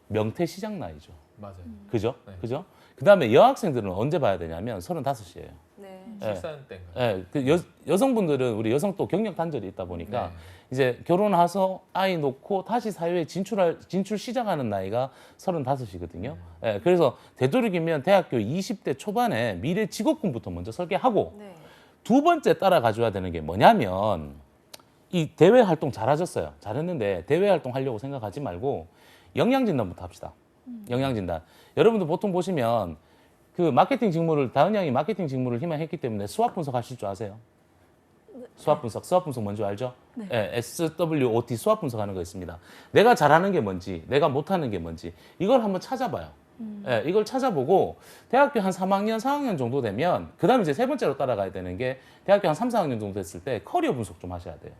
Speaker 9: 명퇴 시작 나이죠.
Speaker 1: 맞아요.
Speaker 9: 그죠?
Speaker 1: 네.
Speaker 9: 그죠? 그다음에 여학생들은 언제 봐야 되냐면 35이에요.
Speaker 5: 네.
Speaker 1: 출산 때인가.
Speaker 9: 예, 그 여성분들은 우리 여성 또 경력 단절이 있다 보니까
Speaker 1: 네.
Speaker 9: 이제 결혼해서 아이 놓고 다시 사회에 진출 시작하는 나이가 35이거든요. 예, 그래서 되도록이면 대학교 20대 초반에 미래 직업군부터 먼저 설계하고
Speaker 5: 네.
Speaker 9: 두 번째 따라가줘야 되는 게 뭐냐면 이 대외 활동 잘하셨어요. 잘했는데 대외 활동 하려고 생각하지 말고 역량진단부터 합시다. 역량진단. 여러분들 보통 보시면 그 마케팅 직무를 다은 양이 마케팅 직무를 희망했기 때문에 수학 분석 하실 줄 아세요? 수학 분석 뭔지 알죠?
Speaker 10: 네.
Speaker 9: 예, SWOT 수학 분석하는 거 있습니다. 내가 잘하는 게 뭔지, 내가 못하는 게 뭔지 이걸 한번 찾아봐요. 예, 이걸 찾아보고 대학교 한 3학년, 4학년 정도 되면 그다음에 이제 세 번째로 따라가야 되는 게 대학교 한 3, 4학년 정도 됐을 때 커리어 분석 좀 하셔야 돼요.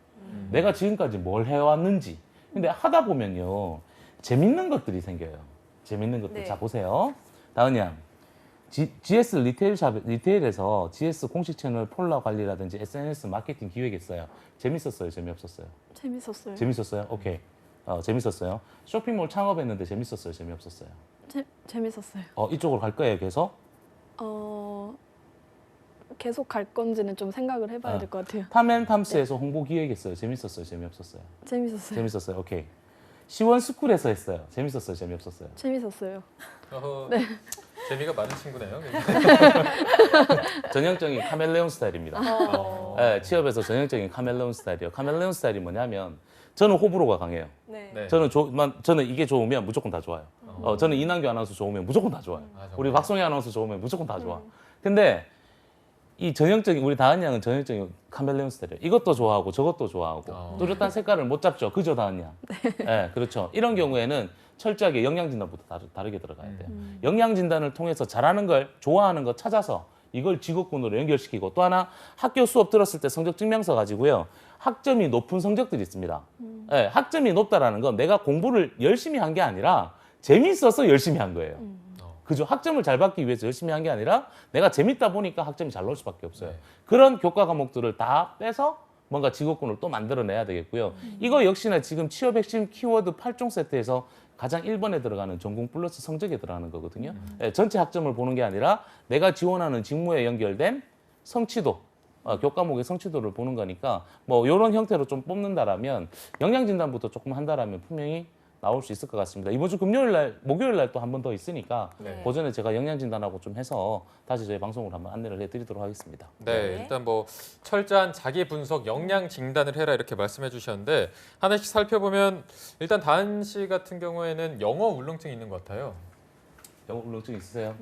Speaker 9: 내가 지금까지 뭘 해왔는지. 근데 하다 보면요 재밌는 것들이 생겨요. 재밌는 것들.
Speaker 5: 네.
Speaker 9: 자 보세요. 다은 양. GS 리테일에서 GS 공식 채널 폴라 관리라든지 SNS 마케팅 기획했어요. 재밌었어요? 재미없었어요?
Speaker 10: 재밌었어요.
Speaker 9: 재밌었어요? 오케이. 재밌었어요. 쇼핑몰 창업했는데 재밌었어요? 재미없었어요?
Speaker 10: 재밌었어요.
Speaker 9: 이쪽으로 갈 거예요, 계속?
Speaker 10: 계속 갈 건지는 좀 생각을 해봐야 될 것 같아요.
Speaker 9: 탐앤탐스에서 홍보 기획했어요. 재밌었어요? 재미없었어요?
Speaker 10: 재밌었어요.
Speaker 9: 재밌었어요. 오케이. 시원스쿨에서 했어요. 재밌었어요? 재미없었어요?
Speaker 10: 재밌었어요.
Speaker 1: 네. 재미가 많은 친구네요.
Speaker 9: 전형적인 카멜레온 스타일입니다. 네, 취업에서 전형적인 카멜레온 스타일이에요. 카멜레온 스타일이 뭐냐면 저는 호불호가 강해요.
Speaker 5: 네.
Speaker 1: 네.
Speaker 9: 저는 이게 좋으면 무조건 다 좋아요. 저는 이난규 아나운서 좋으면 무조건 다 좋아요. 우리 박송희 아나운서 좋으면 무조건 다 좋아. 근데 이 전형적인 우리 다은 양은 전형적인 카멜레온 스타일이에요. 이것도 좋아하고 저것도 좋아하고 뚜렷한 색깔을 못 잡죠. 그죠, 다은 양? 네, 그렇죠. 이런 경우에는 철저하게 역량진단부터 다르게 들어가야 돼요. 역량진단을 통해서 잘하는 걸 좋아하는 거 찾아서 이걸 직업군으로 연결시키고 또 하나 학교 수업 들었을 때 성적 증명서 가지고요. 학점이 높은 성적들이 있습니다. 네, 학점이 높다라는 건 내가 공부를 열심히 한 게 아니라 재밌어서 열심히 한 거예요. 그죠? 학점을 잘 받기 위해서 열심히 한 게 아니라 내가 재밌다 보니까 학점이 잘 나올 수밖에 없어요.
Speaker 1: 네.
Speaker 9: 그런 교과 과목들을 다 빼서 뭔가 직업군을 또 만들어내야 되겠고요. 이거 역시나 지금 취업 핵심 키워드 8종 세트에서 가장 1번에 들어가는 전공 플러스 성적에 들어가는 거거든요. 예, 전체 학점을 보는 게 아니라 내가 지원하는 직무에 연결된 성취도, 교과목의 성취도를 보는 거니까 뭐 이런 형태로 좀 뽑는다라면 역량진단부터 조금 한다라면 분명히 나올 수 있을 것 같습니다. 이번 주 목요일 날 또 한 번 더 있으니까
Speaker 1: 네.
Speaker 9: 오전에 제가 역량진단하고 좀 해서 다시 저희 방송으로 한번 안내를 해드리도록 하겠습니다.
Speaker 1: 네, 일단 뭐 철저한 자기 분석, 역량 진단을 해라 이렇게 말씀해 주셨는데 하나씩 살펴보면 일단 다은 씨 같은 경우에는 영어 울렁증이 있는 것 같아요.
Speaker 9: 영어 울렁증 있으세요?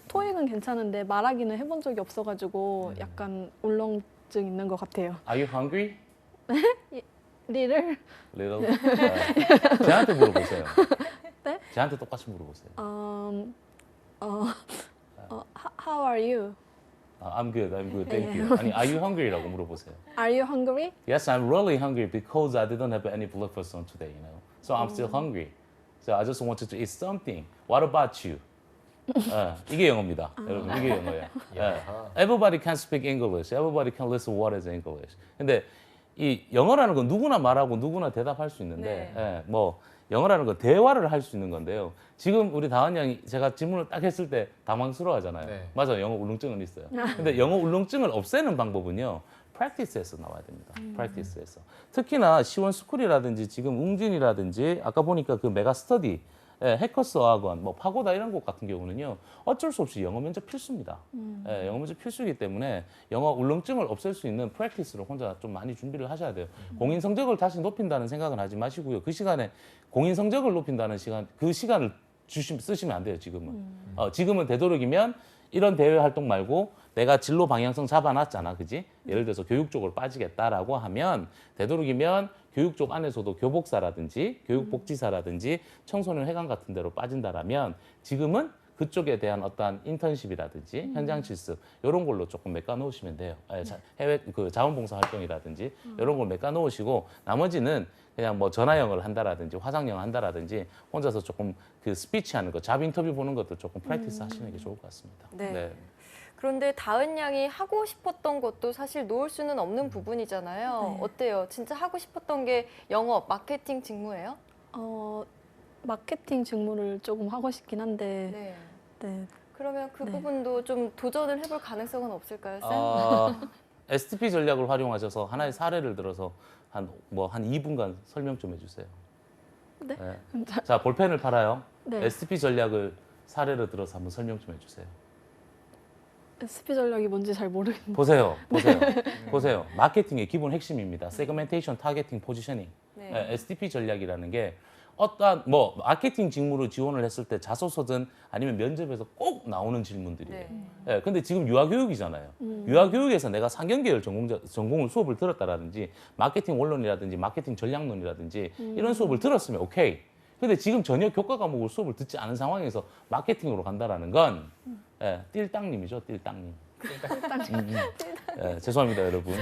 Speaker 10: 토익은 괜찮은데 말하기는 해본 적이 없어가지고 약간 울렁증 있는 것 같아요.
Speaker 9: Are you hungry?
Speaker 10: 리를
Speaker 9: Little? 쟤한테 물어보세요.
Speaker 10: 네?
Speaker 9: 쟤한테 똑같이 물어보세요.
Speaker 10: How are you?
Speaker 9: I'm good, thank you. 아니, are you hungry라고 물어보세요.
Speaker 10: Are you hungry?
Speaker 9: Yes, I'm really hungry because I didn't have any breakfast on today, you know. So I'm still hungry. So I just wanted to eat something. What about you? 이게 영어입니다. 여러분, 이게 영어예요. Everybody can speak English. Everybody can listen what is English. 근데 이 영어라는 건 누구나 말하고 누구나 대답할 수 있는데 뭐 영어라는 건 대화를 할 수 있는 건데요. 지금 우리 다은 양이 제가 질문을 딱 했을 때 당황스러워하잖아요.
Speaker 1: 네.
Speaker 9: 맞아요. 영어 울렁증은 있어요. 근데 영어 울렁증을 없애는 방법은요. practice에서 나와야 됩니다. practice에서. 특히나 시원스쿨이라든지 지금 웅진이라든지 아까 보니까 그 메가스터디 해커스 어학원, 뭐 파고다 이런 곳 같은 경우는요 어쩔 수 없이 영어 면접 필수입니다. 영어 면접 필수이기 때문에 영어 울렁증을 없앨 수 있는 프랙티스를 혼자 좀 많이 준비를 하셔야 돼요. 공인 성적을 다시 높인다는 생각은 하지 마시고요. 그 시간에 공인 성적을 높인다는 시간, 그 시간을 쓰시면 안 돼요. 지금은. 지금은 되도록이면 이런 대외 활동 말고 내가 진로 방향성 잡아놨잖아, 그지? 예를 들어서 교육 쪽으로 빠지겠다라고 하면 되도록이면 교육 쪽 안에서도 교복사라든지 교육복지사라든지 청소년 회관 같은 데로 빠진다라면 지금은 그쪽에 대한 어떠한 인턴십이라든지 현장 실습 이런 걸로 조금 메꿔 놓으시면 돼요. 해외 그 자원봉사 활동이라든지 이런 걸 메꿔 놓으시고 나머지는 그냥 뭐 전화 영어를 한다라든지 화상 영어 한다라든지 혼자서 조금 그 스피치 하는 거, 잡 인터뷰 보는 것도 조금 프랙티스 하시는 게 좋을 것 같습니다.
Speaker 5: 네. 그런데 다은 양이 하고 싶었던 것도 사실 놓을 수는 없는 부분이잖아요. 어때요? 진짜 하고 싶었던 게 영업, 마케팅 직무예요?
Speaker 10: 마케팅 직무를 조금 하고 싶긴 한데. 네.
Speaker 5: 그러면 그 부분도 좀 도전을 해볼 가능성은 없을까요, 쌤?
Speaker 9: STP 전략을 활용하셔서 하나의 사례를 들어서 한 2분간 설명 좀 해주세요.
Speaker 10: 네.
Speaker 9: 자, 볼펜을 팔아요.
Speaker 10: 네.
Speaker 9: STP 전략을 사례를 들어서 한번 설명 좀 해주세요.
Speaker 10: SP 전략이 뭔지 잘 모르겠는데.
Speaker 9: 보세요. 마케팅의 기본 핵심입니다. 세그멘테이션, 타겟팅, 포지셔닝. STP 전략이라는 게 어떠한 뭐 마케팅 직무로 지원을 했을 때 자소서든 아니면 면접에서 꼭 나오는 질문들이에요. 근데 지금 유아교육이잖아요. 유아교육에서 내가 상경계열 전공을 수업을 들었다라든지 마케팅 원론이라든지 마케팅 전략론이라든지 이런 수업을 들었으면 오케이. 근데 지금 전혀 교과 과목을 수업을 듣지 않은 상황에서 마케팅으로 간다라는 건 띨땅님이죠, 띨땅님. 죄송합니다, 여러분.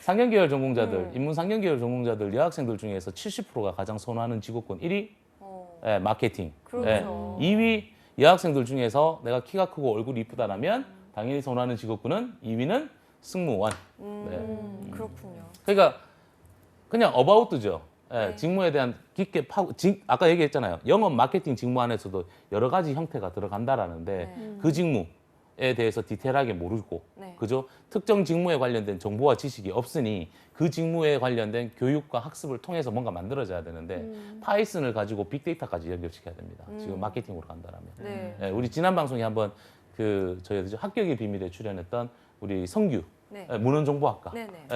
Speaker 9: 상경계열 전공자들, 인문 상경계열 전공자들, 여학생들 중에서 70%가 가장 선호하는 직업군 1위 마케팅.
Speaker 5: 그렇죠.
Speaker 9: 2위 여학생들 중에서 내가 키가 크고 얼굴이 이쁘다라면 당연히 선호하는 직업군은 2위는 승무원.
Speaker 5: 그렇군요.
Speaker 9: 그러니까 그냥 어바웃드죠. 직무에 대한 깊게 아까 얘기했잖아요. 영업 마케팅 직무 안에서도 여러 가지 형태가 들어간다라는데 그 직무에 대해서 디테일하게 모르고 그죠? 특정 직무에 관련된 정보와 지식이 없으니 그 직무에 관련된 교육과 학습을 통해서 뭔가 만들어져야 되는데 파이썬을 가지고 빅데이터까지 연결시켜야 됩니다. 지금 마케팅으로 간다라면. 우리 지난 방송에 한번 저희 합격의 비밀에 출연했던 우리 성규 문헌정보학과.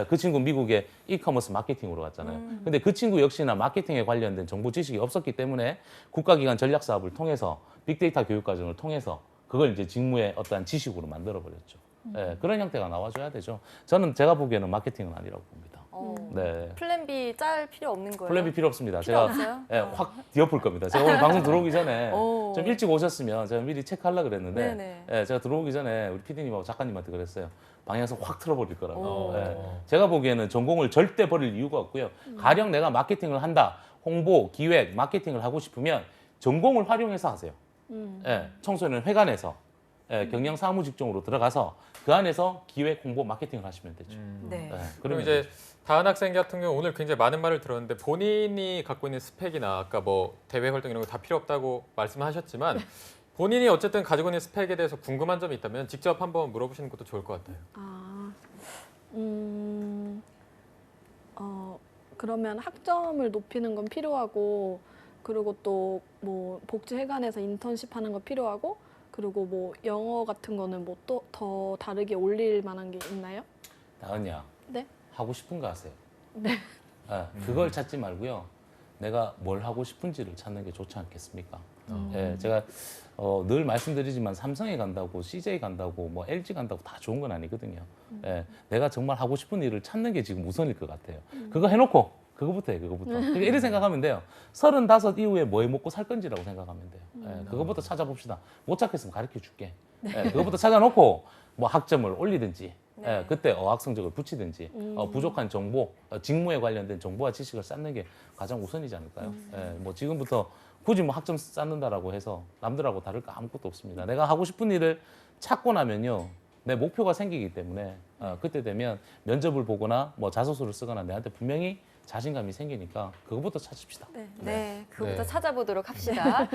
Speaker 9: 그 친구 미국에 이커머스 마케팅으로 갔잖아요. 근데 그 친구 역시나 마케팅에 관련된 정보 지식이 없었기 때문에 국가기관 전략 사업을 통해서 빅데이터 교육 과정을 통해서 그걸 이제 직무의 어떠한 지식으로 만들어 버렸죠. 그런 형태가 나와줘야 되죠. 저는 제가 보기에는 마케팅은 아니라고 봅니다.
Speaker 5: 플랜 B 짤 필요 없는 거예요?
Speaker 9: 플랜 B 필요 없습니다.
Speaker 5: 필요 없어요?
Speaker 9: 확 뒤엎을 겁니다. 제가 오늘 방송 들어오기 전에 좀 일찍 오셨으면 제가 미리 체크하려고 그랬는데 제가 들어오기 전에 우리 PD님하고 작가님한테 그랬어요. 방향성 확 틀어버릴 거라고. 제가 보기에는 전공을 절대 버릴 이유가 없고요. 가령 내가 마케팅을 한다, 홍보, 기획, 마케팅을 하고 싶으면 전공을 활용해서 하세요. 청소년 회관에서 경영 사무 직종으로 들어가서 그 안에서 기획, 홍보, 마케팅을 하시면 되죠.
Speaker 1: 그럼 이제 다은 학생 같은 경우 오늘 굉장히 많은 말을 들었는데 본인이 갖고 있는 스펙이나 아까 뭐 대외 활동 이런 거 다 필요 없다고 말씀하셨지만 본인이 어쨌든 가지고 있는 스펙에 대해서 궁금한 점이 있다면 직접 한번 물어보시는 것도 좋을 것 같아요.
Speaker 10: 그러면 학점을 높이는 건 필요하고 그리고 또 뭐 복지회관에서 인턴십 하는 거 필요하고 그리고 뭐 영어 같은 거는 뭐 또 더 다르게 올릴 만한 게 있나요?
Speaker 9: 다은이야.
Speaker 10: 네?
Speaker 9: 하고 싶은 거 하세요.
Speaker 10: 네.
Speaker 9: 그걸 찾지 말고요. 내가 뭘 하고 싶은지를 찾는 게 좋지 않겠습니까? 제가 늘 말씀드리지만 삼성에 간다고, CJ 간다고, 뭐 LG 간다고 다 좋은 건 아니거든요. 내가 정말 하고 싶은 일을 찾는 게 지금 우선일 것 같아요. 그거 해놓고 그거부터 해, 그거부터. 그러니까 이렇게 생각하면 돼요. 35 이후에 뭐 해 먹고 살 건지라고 생각하면 돼요. 그거부터 찾아봅시다. 못 찾겠으면 가르쳐 줄게. 그거부터 찾아놓고 뭐 학점을 올리든지 그때 어학 성적을 붙이든지 부족한 정보, 직무에 관련된 정보와 지식을 쌓는 게 가장 우선이지 않을까요? 뭐 지금부터 굳이 뭐 학점 쌓는다라고 해서 남들하고 다를 거 아무것도 없습니다. 내가 하고 싶은 일을 찾고 나면요. 내 목표가 생기기 때문에 그때 되면 면접을 보거나 뭐 자소서를 쓰거나 내한테 분명히 자신감이 생기니까 그거부터 찾읍시다.
Speaker 5: 네, 그거부터
Speaker 1: 네.
Speaker 5: 찾아보도록 합시다.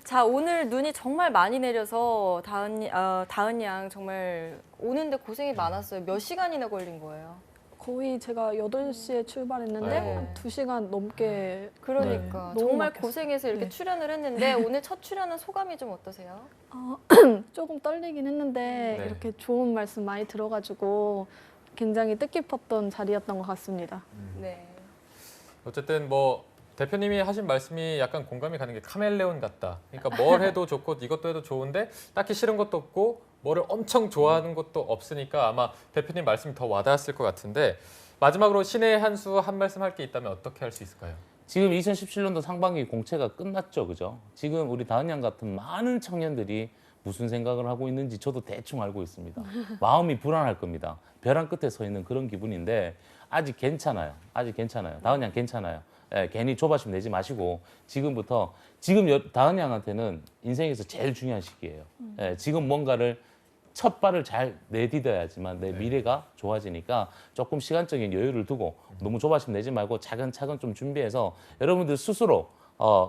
Speaker 5: 자, 오늘 눈이 정말 많이 내려서 다은 양 정말 오는데 고생이 많았어요. 몇 시간이나 걸린 거예요?
Speaker 10: 거의 제가 8시에 출발했는데
Speaker 5: 네.
Speaker 10: 한 2시간 넘게
Speaker 5: 그러니까
Speaker 10: 네.
Speaker 5: 정말
Speaker 10: 너무
Speaker 5: 고생해서 이렇게
Speaker 10: 네.
Speaker 5: 출연을 했는데 오늘 첫 출연은 소감이 좀 어떠세요?
Speaker 10: 조금 떨리긴 했는데
Speaker 1: 네.
Speaker 10: 이렇게 좋은 말씀 많이 들어가지고 굉장히 뜻깊었던 자리였던 것 같습니다.
Speaker 5: 네.
Speaker 1: 어쨌든 뭐 대표님이 하신 말씀이 약간 공감이 가는 게 카멜레온 같다. 그러니까 뭘 해도 좋고 이것도 해도 좋은데 딱히 싫은 것도 없고 뭐를 엄청 좋아하는 것도 없으니까 아마 대표님 말씀이 더 와닿았을 것 같은데 마지막으로 신의 한 수 한 말씀 할 게 있다면 어떻게 할 수 있을까요?
Speaker 9: 지금 2017년도 상반기 공채가 끝났죠, 그죠? 지금 우리 다은 양 같은 많은 청년들이 무슨 생각을 하고 있는지 저도 대충 알고 있습니다. 마음이 불안할 겁니다. 벼랑 끝에 서 있는 그런 기분인데 아직 괜찮아요. 아직 괜찮아요. 다은 양 괜찮아요. 예, 괜히 조바심 내지 마시고 지금부터 다은 양한테는 인생에서 제일 중요한 시기예요. 예, 지금 뭔가를 첫 발을 잘 내디뎌야지만 내 미래가 좋아지니까 조금 시간적인 여유를 두고 너무 조바심 내지 말고 차근차근 좀 준비해서 여러분들 스스로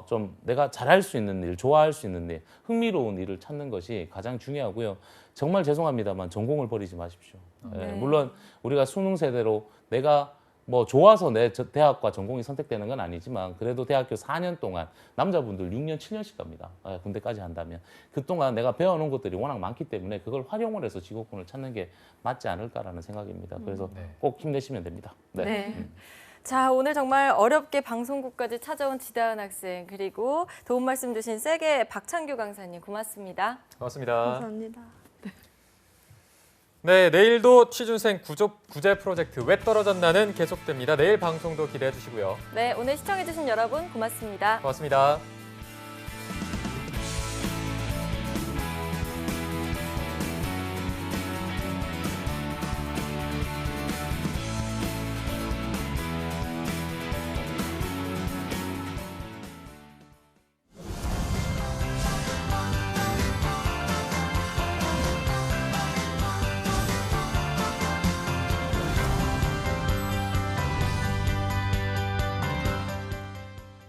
Speaker 9: 좀 내가 잘할 수 있는 일, 좋아할 수 있는 일, 흥미로운 일을 찾는 것이 가장 중요하고요. 정말 죄송합니다만 전공을 버리지 마십시오. 예, 물론 우리가 수능 세대로 내가 뭐 좋아서 내 대학과 전공이 선택되는 건 아니지만 그래도 대학교 4년 동안 남자분들 6년, 7년씩 갑니다. 군대까지 한다면. 그동안 내가 배워놓은 것들이 워낙 많기 때문에 그걸 활용을 해서 직업군을 찾는 게 맞지 않을까라는 생각입니다. 그래서 꼭 힘내시면 됩니다.
Speaker 5: 네. 자, 오늘 정말 어렵게 방송국까지 찾아온 지다은 학생 그리고 도움 말씀 주신 세계 박창규 강사님 고맙습니다.
Speaker 1: 고맙습니다.
Speaker 10: 감사합니다.
Speaker 1: 네, 내일도 취준생 구제 프로젝트 왜 떨어졌나는 계속됩니다. 내일 방송도 기대해 주시고요.
Speaker 5: 네, 오늘 시청해주신 여러분 고맙습니다.
Speaker 1: 고맙습니다.